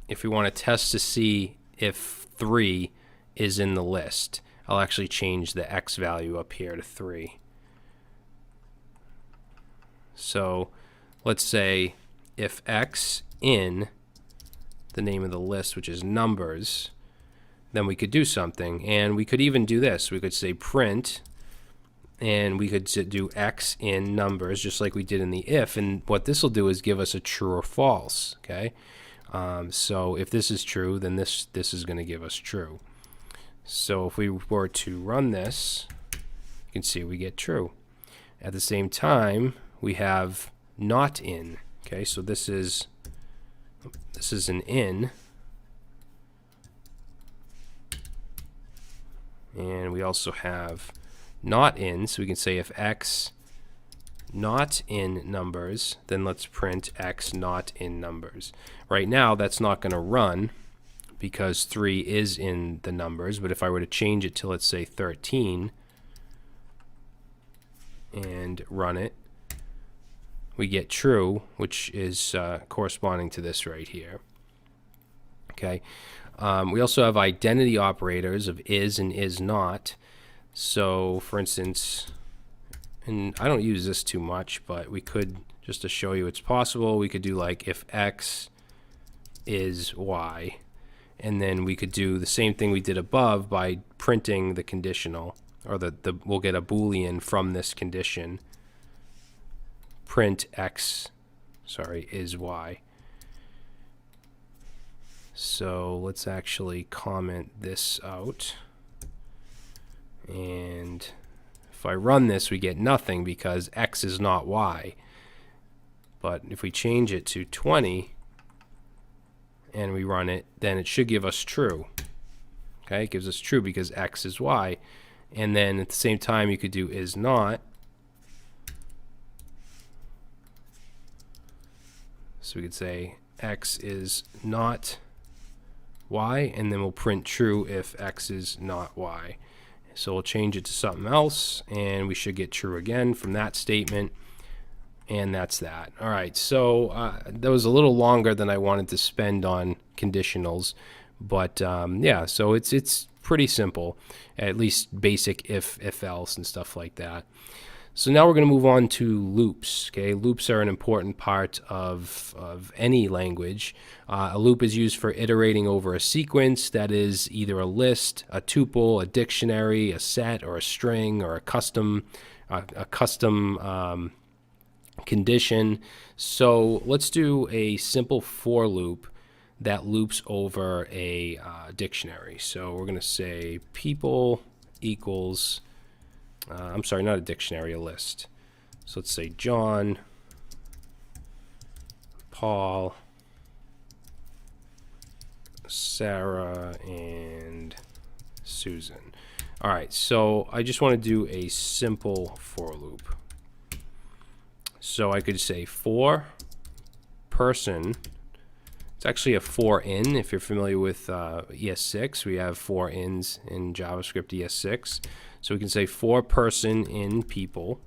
If we want to test to see if 3 is in the list, I'll actually change the X value up here to 3. So let's say if X in the name of the list, which is numbers, then we could do something. And we could even do this. We could say print, and we could do X in numbers, just like we did in the if. And what this will do is give us a true or false. Okay. So if this is true, then this is going to give us true. So if we were to run this, you can see we get true. At the same time, we have not in. Okay, so this is an in, and we also have not in. So we can say if X not in numbers, then let's print X not in numbers. Right now, that's not going to run because 3 is in the numbers. But if I were to change it to, let's say, 13 and run it, we get true, which is corresponding to this right here. Okay. We also have identity operators of is and is not. So, for instance, and I don't use this too much, but we could, just to show you it's possible, we could do like if X is Y. And then we could do the same thing we did above by printing the conditional, or we'll get a Boolean from this condition. Print X, is Y. So let's actually comment this out. And if I run this, we get nothing because X is not Y. But if we change it to 20 and we run it, then it should give us true. Okay, it gives us true because X is Y. And then at the same time, you could do is not. So we could say X is not Y, and then we'll print true if X is not Y. So we'll change it to something else, and we should get true again from that statement. And that's that. All right, so that was a little longer than I wanted to spend on conditionals. But yeah, so it's pretty simple, at least basic if else and stuff like that. So now we're going to move on to loops. Okay, loops are an important part of any language. A loop is used for iterating over a sequence that is either a list, a tuple, a dictionary, a set, or a string, or a custom condition. So let's do a simple for loop that loops over a dictionary. So we're going to say people equals, I'm sorry, not a dictionary, a list. So let's say John, Paul, Sarah, and Susan. All right, so I just want to do a simple for loop. So I could say for person. It's actually a for in. If you're familiar with ES6, we have for ins in JavaScript ES6. So we can say for person in people.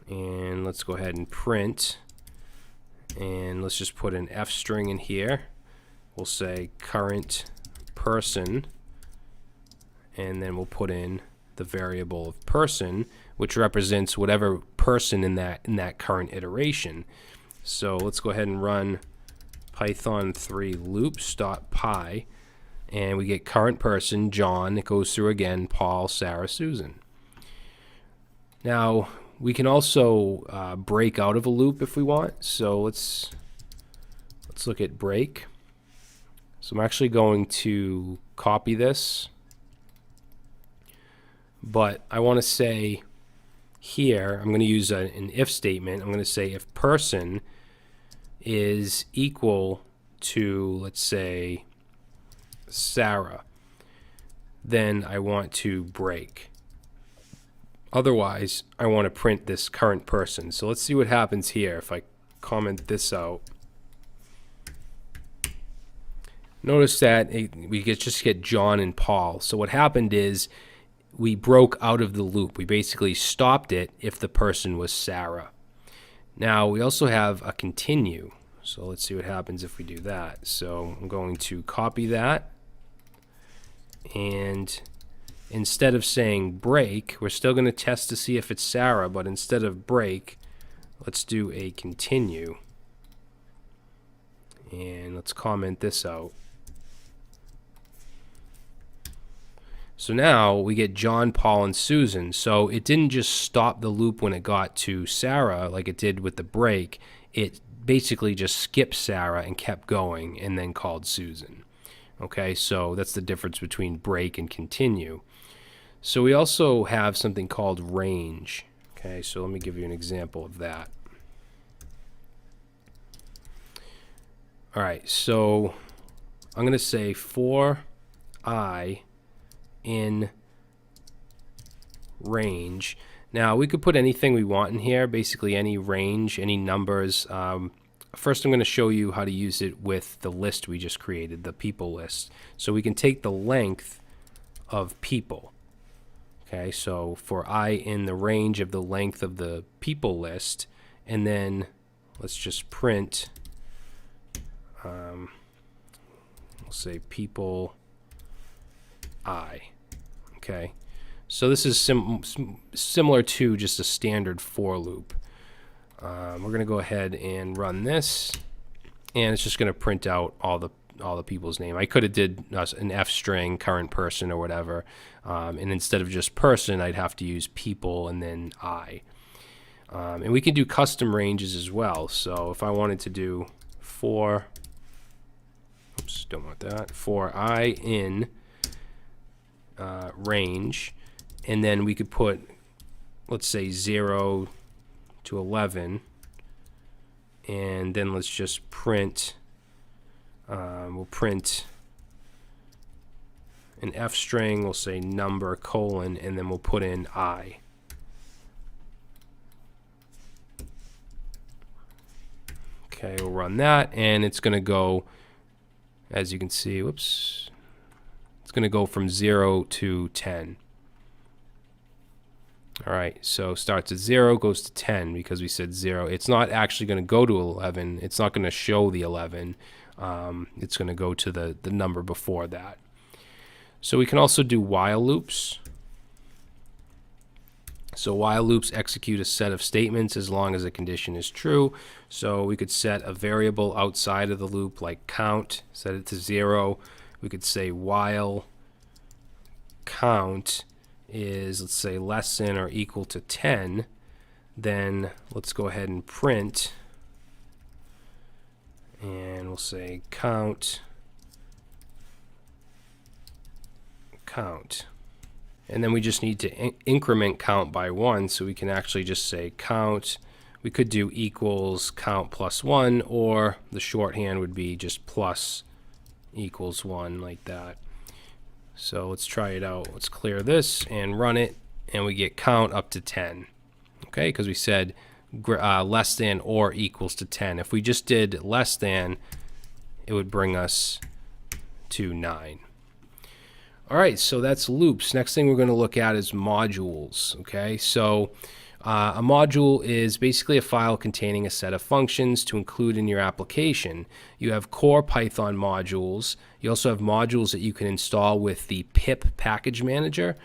And let's go ahead and print. And let's just put an F string in here. We'll say current person. And then we'll put in the variable of person, which represents whatever person in that current iteration. So let's go ahead and run Python 3 loops.py, and we get current person, John. It goes through again, Paul, Sarah, Susan. Now, we can also break out of a loop if we want. So let's look at break. So I'm actually going to copy this, but I want to say here, I'm going to use an if statement. I'm going to say if person is equal to, let's say, Sarah, then I want to break. Otherwise, I want to print this current person. So let's see what happens here if I comment this out. Notice that we just get John and Paul. So what happened is we broke out of the loop. We basically stopped it if the person was Sarah. Now we also have a continue. So let's see what happens if we do that. So I'm going to copy that. And instead of saying break, we're still going to test to see if it's Sarah, but instead of break, let's do a continue. And let's comment this out. So now we get John, Paul, and Susan. So it didn't just stop the loop when it got to Sarah like it did with the break. It basically just skipped Sarah and kept going and then called Susan. Okay, so that's the difference between break and continue. So we also have something called range. Okay, so let me give you an example of that. All right, so I'm going to say for I in range. Now we could put anything we want in here, basically any range, any numbers. First I'm going to show you how to use it with the list we just created, the people list. So we can take the length of people. Okay, so for I in the range of the length of the people list, and then let's just print, we'll say people I. Okay, so this is similar to just a standard for loop. We're going to go ahead and run this, and it's just going to print out all the people's name. I could have did an F string, current person or whatever, and instead of just person, I'd have to use people and then I. And we can do custom ranges as well. So if I wanted to do for, oops, don't want that, for I in range, and then we could put, let's say 0 to 11, and then let's just print, we'll print an F string, we'll say number colon, and then we'll put in I. Okay, we'll run that, and it's going to go, as you can see, whoops, it's going to go from 0 to 10. All right, so starts at 0, goes to 10 because we said 0. It's not actually going to go to 11. It's not going to show the 11. It's going to go to the number before that. So we can also do while loops. So while loops execute a set of statements as long as a condition is true. So we could set a variable outside of the loop like count, set it to 0. We could say while count is, let's say, less than or equal to 10, then let's go ahead and print, and we'll say count, and then we just need to increment count by 1, so we can actually just say count. We could do equals count plus 1, or the shorthand would be just plus equals 1, like that. So let's try it out. Let's clear this and run it, and we get count up to 10. Okay, because we said less than or equals to 10. If we just did less than, it would bring us to 9. All right, so that's loops. Next thing we're going to look at is modules. Okay, so a module is basically a file containing a set of functions to include in your application. You have core Python modules. You also have modules that you can install with the pip package manager,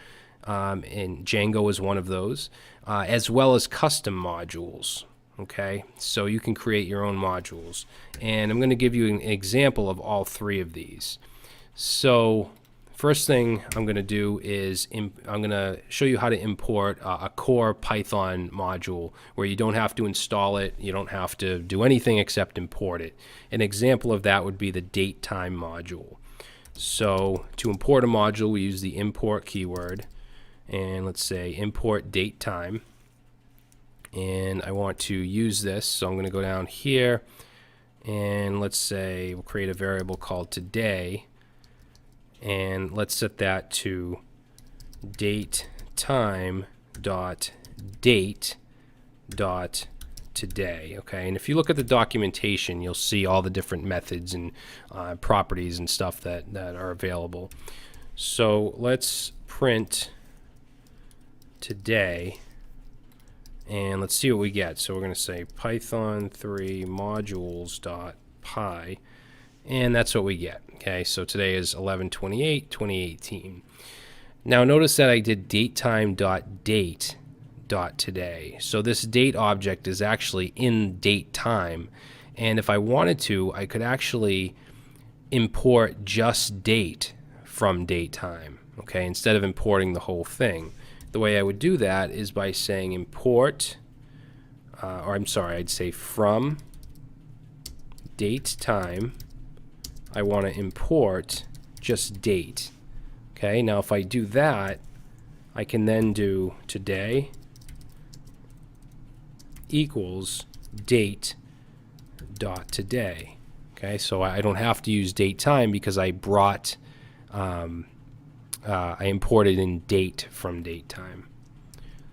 and Django is one of those, as well as custom modules. Okay, so you can create your own modules. And I'm going to give you an example of all three of these. So first thing I'm going to do is I'm going to show you how to import a core Python module where you don't have to install it, you don't have to do anything except import it. An example of that would be the datetime module. So to import a module, we use the import keyword, and let's say import datetime, and I want to use this, so I'm going to go down here, and let's say we'll create a variable called today, and let's set that to datetime.date.today. Okay, and if you look at the documentation, you'll see all the different methods and properties and stuff that are available. So let's print today, and let's see what we get. So we're going to say python3 modules.py, and that's what we get. Okay, so today is 11/28/2018. Now notice that I did datetime.date.today. So this date object is actually in datetime, and if I wanted to, I could actually import just date from datetime. Okay, instead of importing the whole thing. The way I would do that is by saying import, I'd say from datetime, I want to import just date. Okay, now if I do that, I can then do today equals date.today. Okay, so I don't have to use datetime because I brought, I imported in date from datetime.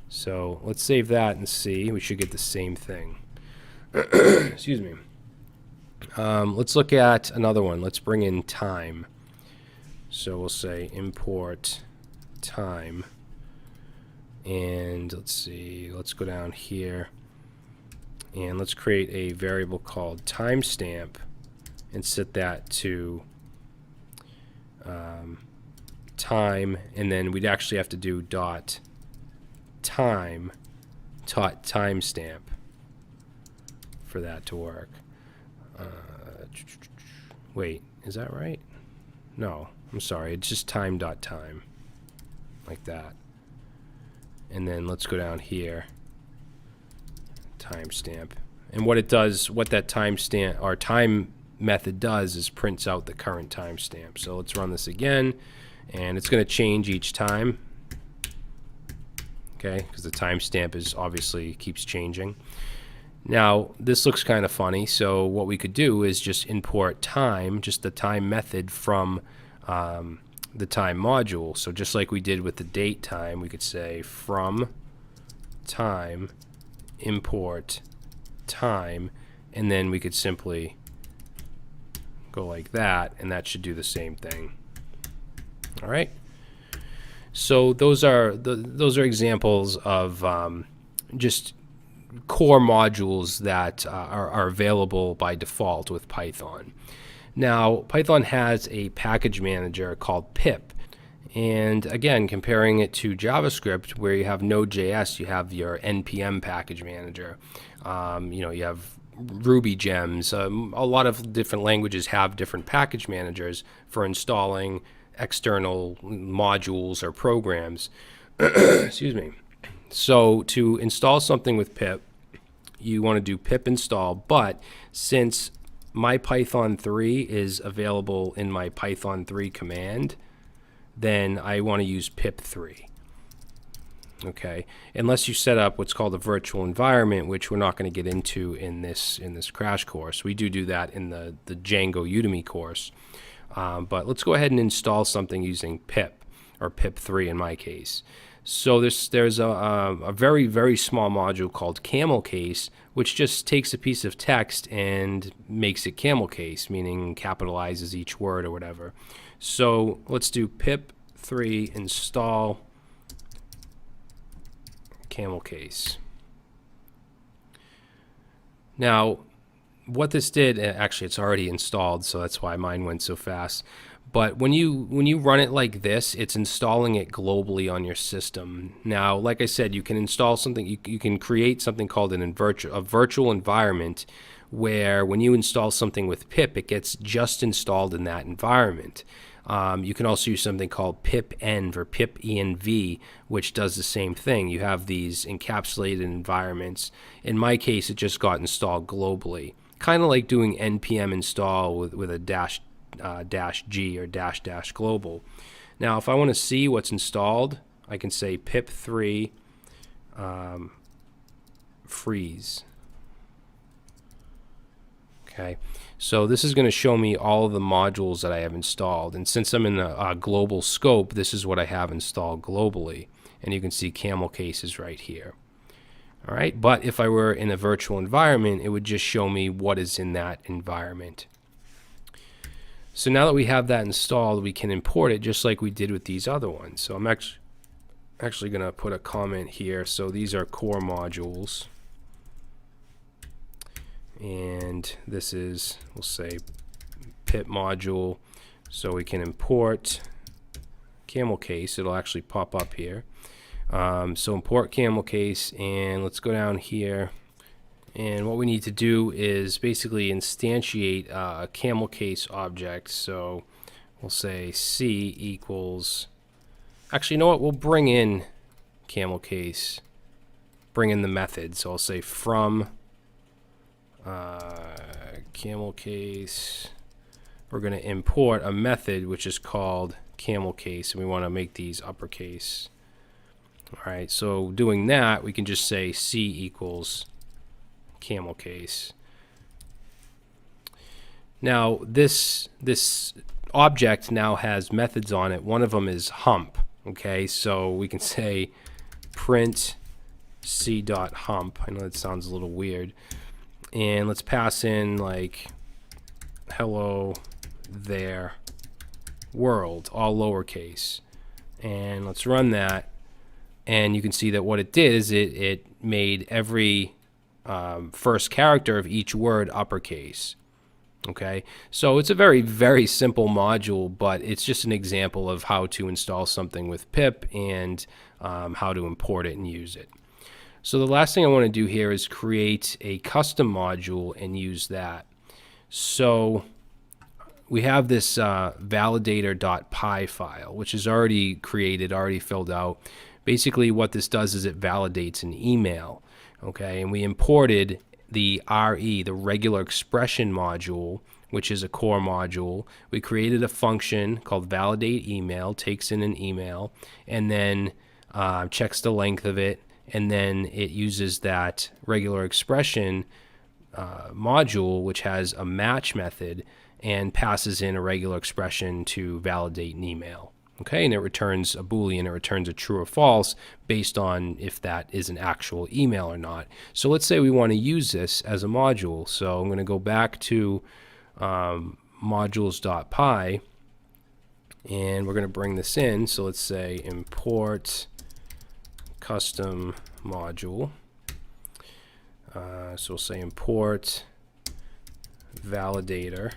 So let's save that and see. We should get the same thing. Excuse me. Let's look at another one. Let's bring in time. So we'll say import time, and let's see, let's go down here and let's create a variable called timestamp and set that to time, and then we'd actually have to do timestamp for that to work. Wait, is that right? No, I'm sorry, it's just time.time, like that. And then let's go down here, timestamp. And what it does, what that timestamp, our time method does, is prints out the current timestamp. So let's run this again, and it's going to change each time. Okay, because the timestamp is obviously keeps changing. Now this looks kind of funny, so what we could do is just import time, just the time method from the time module. So just like we did with the date time, we could say from time import time, and then we could simply go like that, and that should do the same thing. All right. So those are examples of just core modules that are available by default with Python. Now, Python has a package manager called pip, and again, comparing it to JavaScript, where you have Node.js, you have your npm package manager. You have Ruby gems. A lot of different languages have different package managers for installing external modules or programs. Excuse me. So to install something with pip, you want to do pip install, but since my Python 3 is available in my Python 3 command, then I want to use pip 3. Okay, unless you set up what's called a virtual environment, which we're not going to get into in this crash course. We do that in the Django Udemy course. But let's go ahead and install something using pip, or pip 3 in my case. So there's a very, very small module called camel case, which just takes a piece of text and makes it camel case, meaning capitalizes each word or whatever. So let's do pip 3 install camel case. Now, what this did, actually it's already installed, so that's why mine went so fast. But when you run it like this, it's installing it globally on your system. Now, like I said, you can install something, you can create something called a virtual environment, where when you install something with pip, it gets just installed in that environment. You can also use something called pipenv or pipenv, which does the same thing. You have these encapsulated environments. In my case, it just got installed globally, kind of like doing npm install with a dash -g or dash global. Now, if I want to see what's installed, I can say pip3 freeze. Okay, so this is going to show me all of the modules that I have installed, and since I'm in a global scope, this is what I have installed globally, and you can see camel cases right here. All right, but if I were in a virtual environment, it would just show me what is in that environment. So now that we have that installed, we can import it just like we did with these other ones. So I'm actually going to put a comment here. So these are core modules. And this is, we'll say, pip module. So we can import camel case. It'll actually pop up here. So import camel case, and let's go down here. And what we need to do is basically instantiate a camel case object. So we'll say C equals, actually, you know what? We'll bring in camel case, bring in the method. So I'll say from camel case, we're going to import a method which is called camel case, and we want to make these uppercase. All right, so doing that, we can just say C equals camel case. Now this object now has methods on it. One of them is hump. Okay, so we can say print c.hump. I know that sounds a little weird. And let's pass in like hello there world, all lowercase. And let's run that. And you can see that what it did is it made every first character of each word uppercase. Okay, so it's a very, very simple module, but it's just an example of how to install something with pip and how to import it and use it. So the last thing I want to do here is create a custom module and use that. So we have this validator.py file, which is already created, already filled out. Basically what this does is it validates an email. Okay, and we imported the RE, the regular expression module, which is a core module. We created a function called validate email, takes in an email, and then checks the length of it, and then it uses that regular expression module, which has a match method, and passes in a regular expression to validate an email. Okay, and it returns a Boolean, it returns a true or false based on if that is an actual email or not. So let's say we want to use this as a module. So I'm going to go back to modules.py, and we're going to bring this in. So let's say import custom module. So we'll say import validator,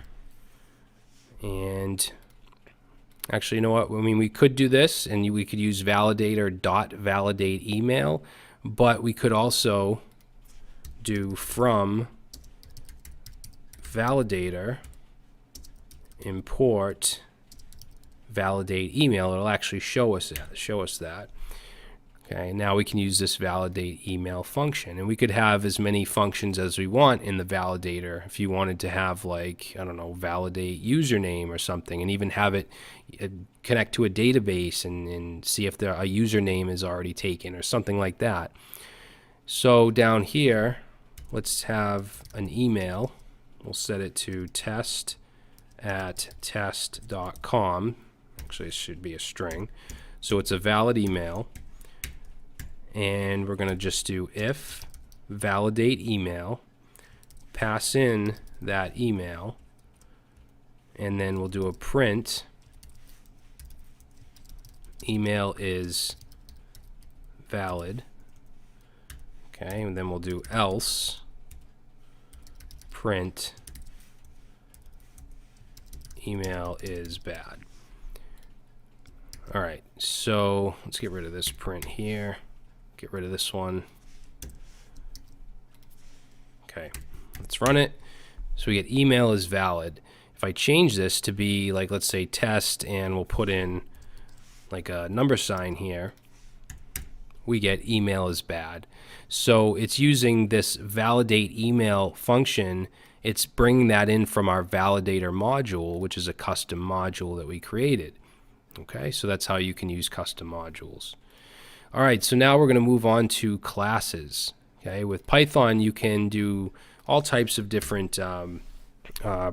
and actually, you know what? I mean, we could do this, and we could use validator.validate email, but we could also do from validator import validate email. It'll actually show us that. Okay, now we can use this validate email function, and we could have as many functions as we want in the validator. If you wanted to have, like, I don't know, validate username or something, and even have it connect to a database and see if a username is already taken or something like that. So down here, let's have an email. We'll set it to test@test.com. Actually, it should be a string. So it's a valid email. And we're going to just do if validate email, pass in that email, and then we'll do a print email is valid. Okay, and then we'll do else print email is bad. All right, so let's get rid of this print here. Get rid of this one. Okay, let's run it. So we get email is valid. If I change this to be like, let's say test, and we'll put in like a number sign here, we get email is bad. So it's using this validate email function. It's bringing that in from our validator module, which is a custom module that we created. Okay, so that's how you can use custom modules. All right, so now we're going to move on to classes. Okay, with Python, you can do all types of different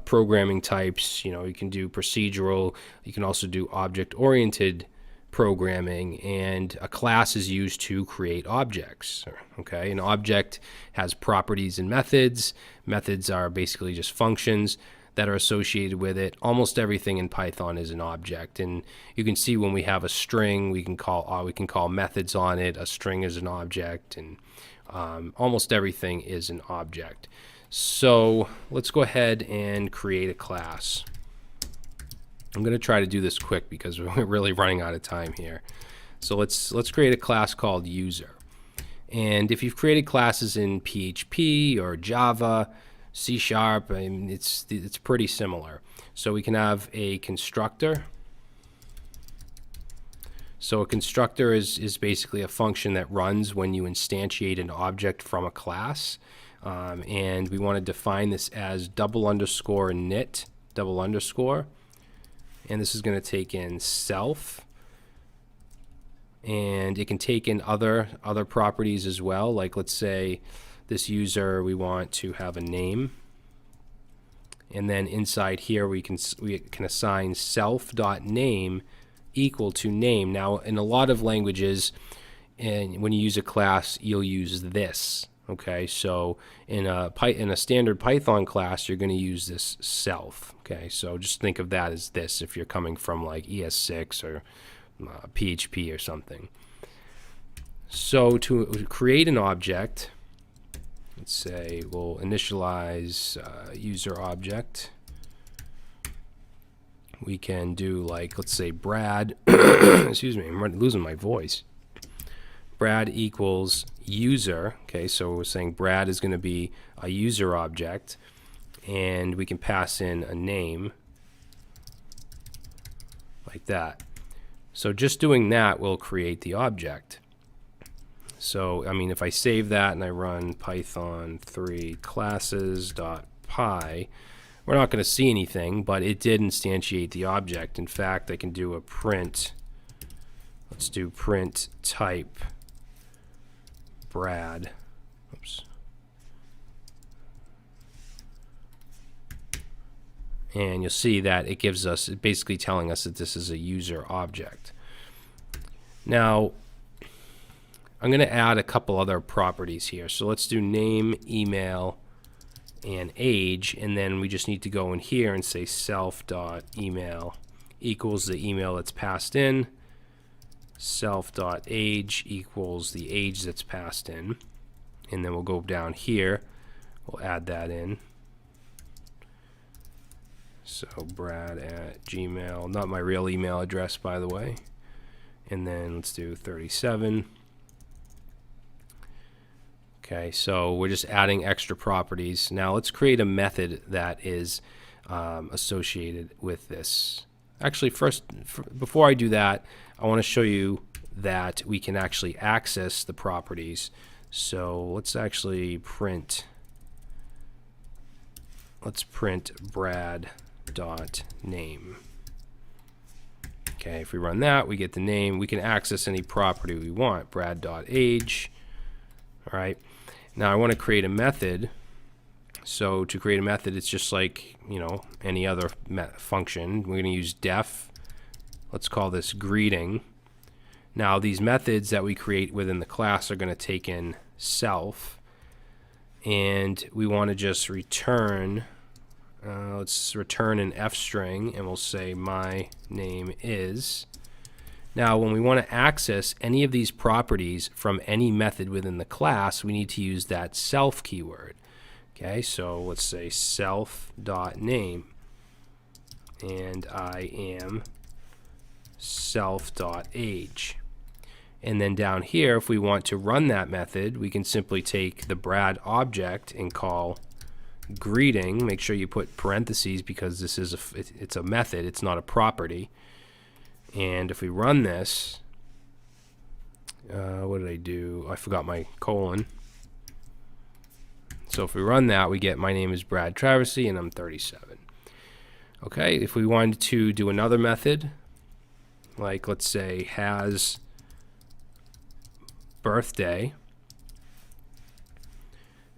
programming types. You can do procedural. You can also do object-oriented programming, and a class is used to create objects. Okay, an object has properties and methods. Methods are basically just functions that are associated with it. Almost everything in Python is an object, and you can see when we have a string, we can call methods on it. A string is an object, and almost everything is an object. So let's go ahead and create a class. I'm going to try to do this quick because we're really running out of time here. So let's create a class called user. And if you've created classes in PHP or Java, C#, it's pretty similar. So we can have a constructor. So a constructor is basically a function that runs when you instantiate an object from a class. And we want to define this as _init . And this is going to take in self, and it can take in other properties as well. Like, let's say this user, we want to have a name, and then inside here we can assign self.name equal to name. Now, in a lot of languages, and when you use a class, you'll use this. Okay, so in a standard Python class, you're going to use this self. Okay, so just think of that as this if you're coming from like ES6 or PHP or something. So to create an object, let's say we'll initialize user object. We can do, like, let's say Brad. Excuse me, I'm losing my voice. Brad equals user. Okay, so we're saying Brad is going to be a user object, and we can pass in a name like that. So just doing that will create the object. So I mean, if I save that and I run python 3 classes.py, we're not going to see anything, but it did instantiate the object. In fact, I can do a print. Let's do print type Brad. Oops. And you'll see that it gives us, basically telling us that this is a user object. Now, I'm going to add a couple other properties here. So let's do name, email, and age, and then we just need to go in here and say self.email equals the email that's passed in. Self.age equals the age that's passed in, and then we'll go down here, we'll add that in. So Brad at Gmail, not my real email address, by the way. And then let's do 37. Okay, so we're just adding extra properties. Now let's create a method that is associated with this. Actually, before I do that, I want to show you that we can actually access the properties. So let's actually print. Let's print Brad.name. Okay, if we run that, we get the name. We can access any property we want. Brad.age. All right. Now I want to create a method. So to create a method, it's just like, any other function. We're going to use def. Let's call this greeting. Now these methods that we create within the class are going to take in self, and we want to just return. Let's return an f string, and we'll say my name is. Now when we want to access any of these properties from any method within the class, we need to use that self keyword. Okay, so let's say self.name, and I am self.age. And then down here, if we want to run that method, we can simply take the Brad object and call greeting. Make sure you put parentheses because this is it's a method, it's not a property. And if we run this, what did I do? I forgot my colon. So if we run that, we get my name is Brad Traversy and I'm 37. Okay, if we wanted to do another method, like let's say has birthday,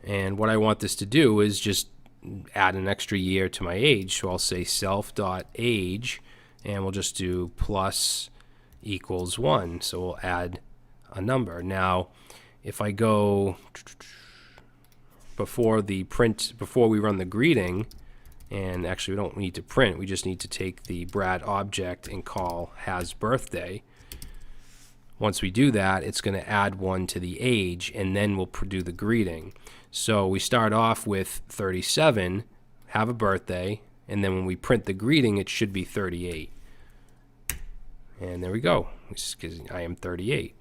and what I want this to do is just add an extra year to my age. So I'll say self.age, and we'll just do plus equals 1. So we'll add a number. Now, if I go before we run the greeting, and actually we don't need to print, we just need to take the Brad object and call has birthday. Once we do that, it's going to add 1 to the age, and then we'll do the greeting. So we start off with 37, have a birthday, and then when we print the greeting, it should be 38. And there we go, because I am 38.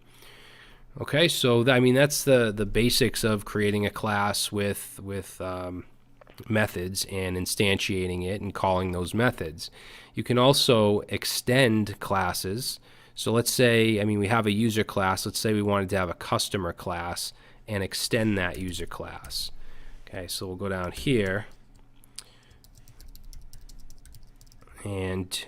Okay, so I mean that's the basics of creating a class with methods and instantiating it and calling those methods. You can also extend classes. So let's say, I mean, we have a user class. Let's say we wanted to have a customer class and extend that user class. Okay, so we'll go down here and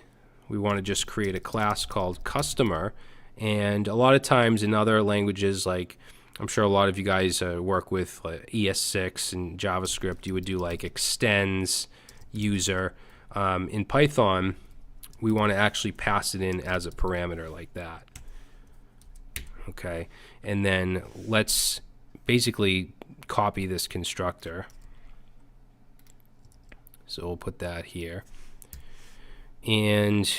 we want to just create a class called customer. And a lot of times in other languages, like I'm sure a lot of you guys work with ES6 and JavaScript, you would do like extends user. In Python, we want to actually pass it in as a parameter like that. Okay, and then let's basically copy this constructor. So we'll put that here. And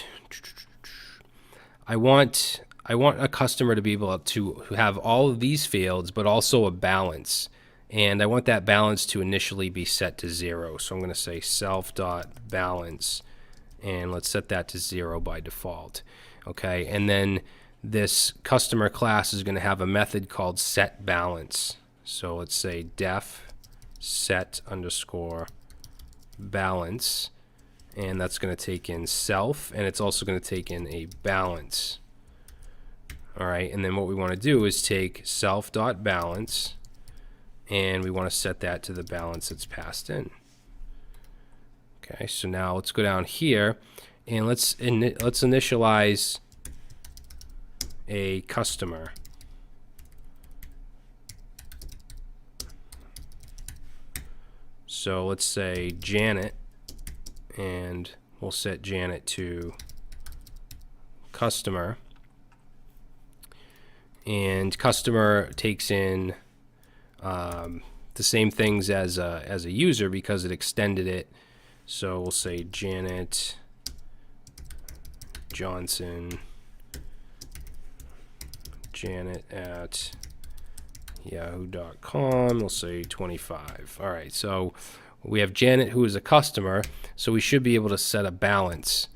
I want a customer to be able to have all of these fields, but also a balance. And I want that balance to initially be set to 0. So I'm going to say self.balance, and let's set that to 0 by default. Okay, and then this customer class is going to have a method called setBalance. So let's say def set underscore balance, and that's going to take in self, and it's also going to take in a balance. All right, and then what we want to do is take self.balance, and we want to set that to the balance that's passed in. Okay, so now let's go down here, and let's initialize a customer. So let's say Janet, and we'll set Janet to customer. And customer takes in the same things as a user because it extended it. So we'll say Janet Johnson, Janet at yahoo.com. We'll say 25. All right, so we have Janet who is a customer, so we should be able to set a balance.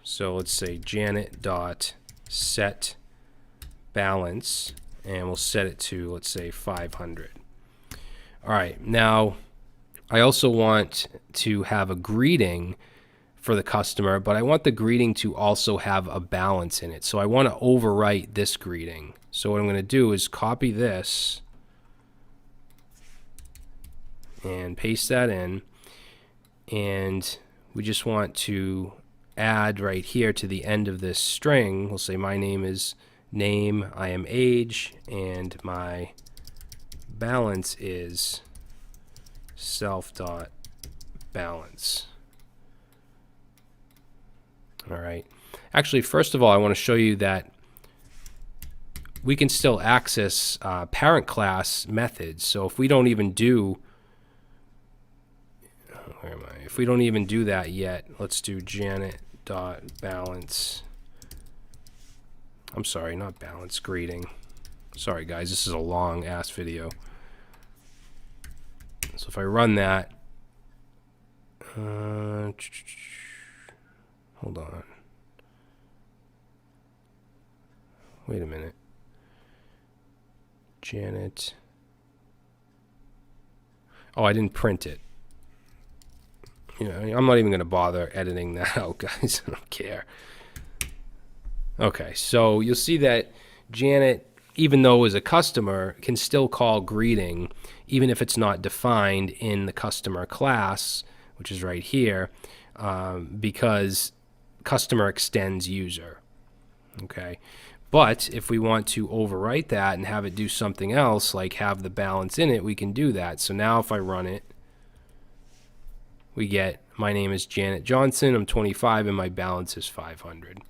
So let's say Janet.set balance, and we'll set it to, let's say, 500. All right, now I also want to have a greeting for the customer, but I want the greeting to also have a balance in it. So I want to overwrite this greeting. So what I'm going to do is copy this and paste that in, and we just want to add right here to the end of this string. We'll say my name is name, I am age, and my balance is self.balance. All right. Actually, first of all, I want to show you that we can still access parent class methods. So if we don't even do, where am I? If we don't even do that yet, let's do Janet.balance. I'm sorry, not balance, greeting. Sorry guys, this is a long ass video. So if I run that, hold on. Wait a minute. Janet. Oh, I didn't print it. You know, I'm not even going to bother editing that out, guys. I don't care. Okay, so you'll see that Janet, even though is a customer, can still call greeting, even if it's not defined in the customer class, which is right here, because customer extends user. Okay, but if we want to overwrite that and have it do something else, like have the balance in it, we can do that. So now if I run it, we get, my name is Janet Johnson, I'm 25, and my balance is 500.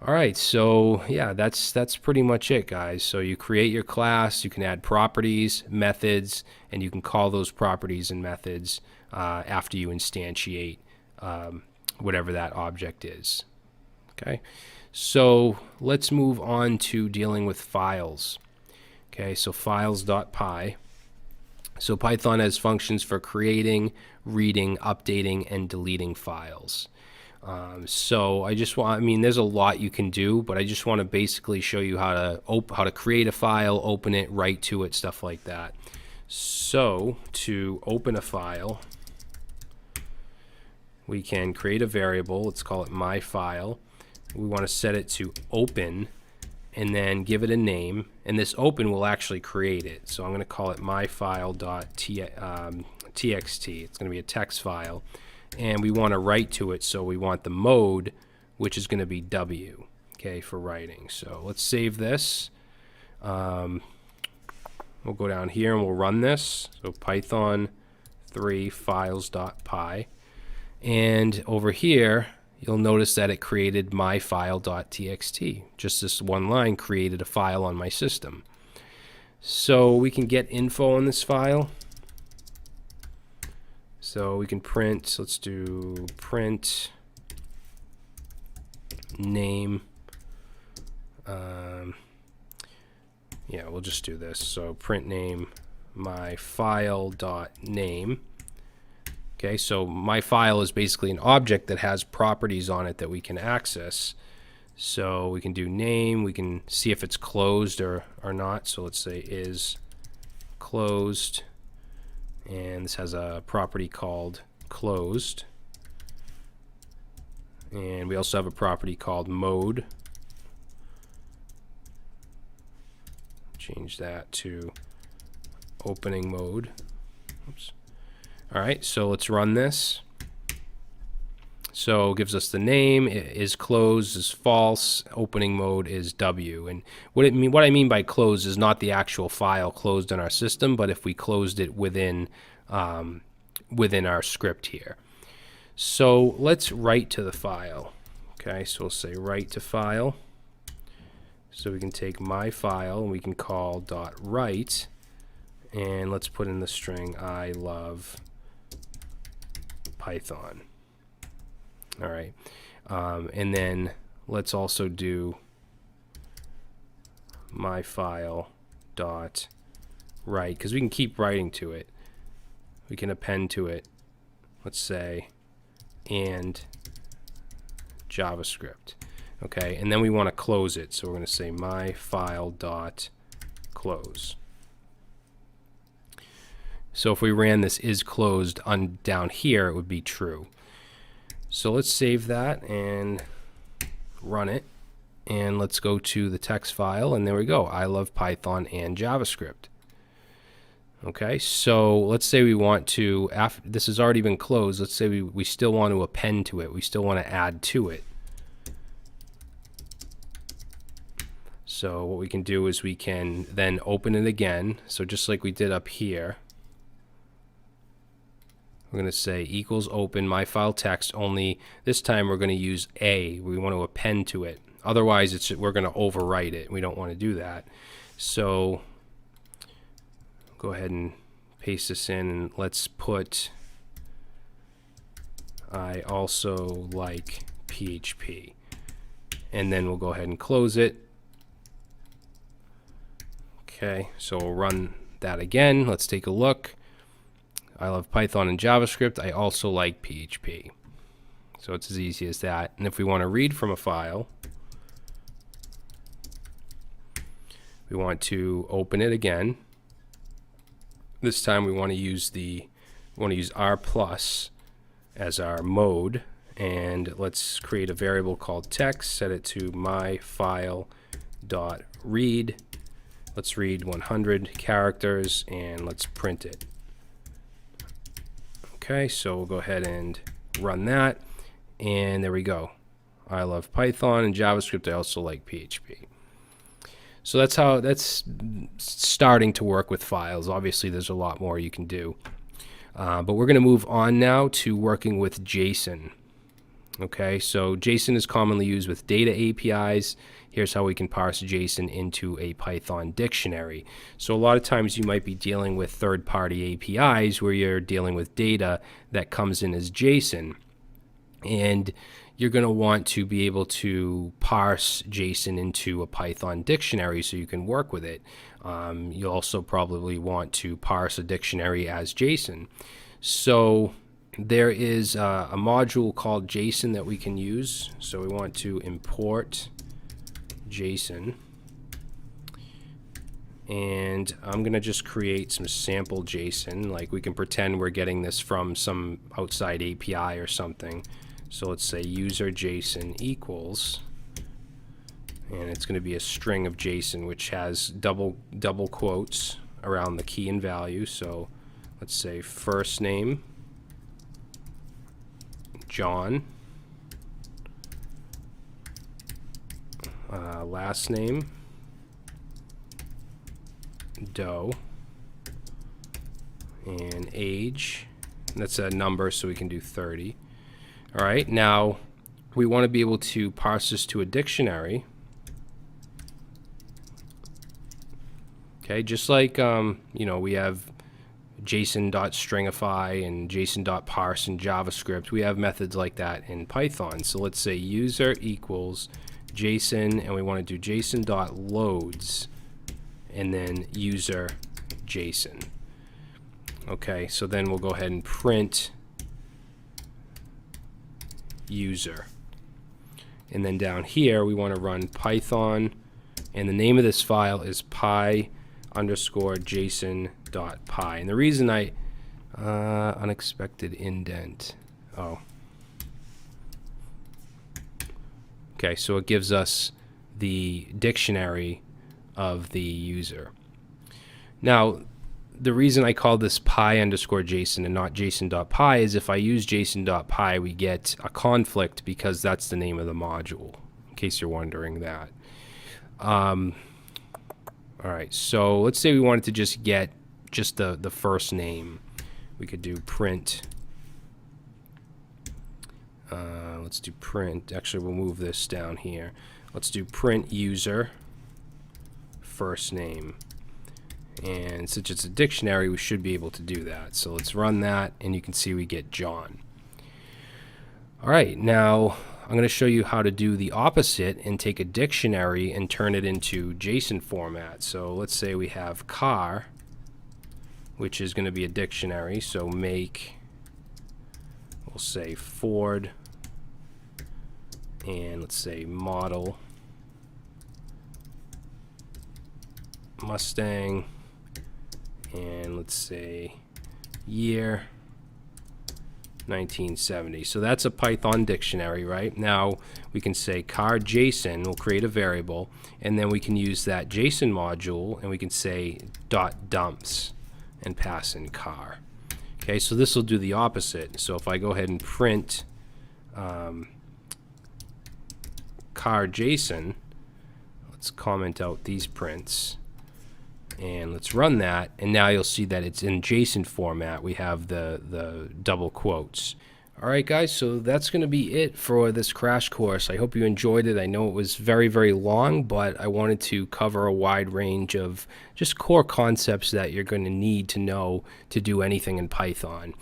All right, so yeah, that's pretty much it, guys. So you create your class, you can add properties, methods, and you can call those properties and methods after you instantiate whatever that object is. Okay, so let's move on to dealing with files. Okay, so files.py. So Python has functions for creating, reading, updating, and deleting files. So I just want, I mean, there's a lot you can do, but I just want to basically show you how to create a file, open it, write to it, stuff like that. So to open a file, we can create a variable. Let's call it my file. We want to set it to open and then give it a name, and this open will actually create it. So I'm going to call it myfile.txt. It's going to be a text file, and we want to write to it, so we want the mode, which is going to be W, okay, for writing. So let's save this. We'll go down here and we'll run this. So Python 3 files.py, and over here you'll notice that it created myfile.txt. Just this one line created a file on my system. So we can get info on this file. So we can print, let's do print name. Yeah, we'll just do this. So print name myfile.name. Okay, so my file is basically an object that has properties on it that we can access. So we can do name, we can see if it's closed or not. So let's say is closed, and this has a property called closed. And we also have a property called mode. Change that to opening mode. Oops. All right, so let's run this. So it gives us the name, is closed is false, opening mode is W. And what I mean by closed is not the actual file closed in our system, but if we closed it within within our script here. So let's write to the file. Okay, so we'll say write to file. So we can take my file and we can call .write, and let's put in the string I love Python. All right, and then let's also do my file dot write, because we can keep writing to it. We can append to it, let's say, and JavaScript. Okay, and then we want to close it, so we're going to say my file dot close. So if we ran this is closed on down here, it would be true. So let's save that and run it, and let's go to the text file, and there we go. I love Python and JavaScript. Okay, so let's say we want to, after this has already been closed, let's say we still want to append to it. We still want to add to it. So what we can do is we can then open it again. So just like we did up here, we're going to say equals open my file text, only this time we're going to use a. We want to append to it. Otherwise, we're going to overwrite it. We don't want to do that. So go ahead and paste this in, and let's put I also like PHP. And then we'll go ahead and close it. Okay, so we'll run that again. Let's take a look. I love Python and JavaScript. I also like PHP. So it's as easy as that. And if we want to read from a file, we want to open it again. This time we want to use R plus as our mode, and let's create a variable called text, set it to myfile.read. Let's read 100 characters and let's print it. Okay, so we'll go ahead and run that, and there we go. I love Python and JavaScript. I also like PHP. So that's starting to work with files. Obviously, there's a lot more you can do. But we're going to move on now to working with JSON. Okay, so JSON is commonly used with data APIs. Here's how we can parse JSON into a Python dictionary. So a lot of times you might be dealing with third-party APIs where you're dealing with data that comes in as JSON. And you're going to want to be able to parse JSON into a Python dictionary so you can work with it. You'll also probably want to parse a dictionary as JSON. So there is a module called JSON that we can use. So we want to import JSON. And I'm going to just create some sample JSON. Like we can pretend we're getting this from some outside API or something. So let's say user JSON equals, and it's going to be a string of JSON which has double quotes around the key and value. So let's say first name John, last name Doe, and age, that's a number so we can do 30. All right, now we want to be able to parse this to a dictionary. Okay, just like we have JSON.stringify and JSON.parse in JavaScript, we have methods like that in Python. So let's say user equals JSON, and we want to do JSON.loads and then user JSON. Okay, so then we'll go ahead and print user. And then down here we want to run Python, and the name of this file is py_json.py. And the reason unexpected indent. Oh. Okay, so it gives us the dictionary of the user. Now, the reason I call this py_json and not json.py is if I use json.py, we get a conflict because that's the name of the module, in case you're wondering that. All right, so let's say we wanted to just get just the first name. We could do print. Let's do print. Actually, we'll move this down here. Let's do print user first name. And since it's a dictionary, we should be able to do that. So let's run that, and you can see we get John. All right, now I'm going to show you how to do the opposite and take a dictionary and turn it into JSON format. So let's say we have car, which is going to be a dictionary. So make, we'll say Ford, and let's say model Mustang, and let's say year 1970. So that's a Python dictionary, right? Now we can say car JSON, we'll create a variable, and then we can use that JSON module and we can say .dumps and pass in car. Okay, so this will do the opposite. So if I go ahead and print car JSON, let's comment out these prints. And let's run that, and now you'll see that it's in JSON format. We have the double quotes. All right, guys, so that's going to be it for this crash course. I hope you enjoyed it. I know it was very, very long, but I wanted to cover a wide range of just core concepts that you're going to need to know to do anything in Python.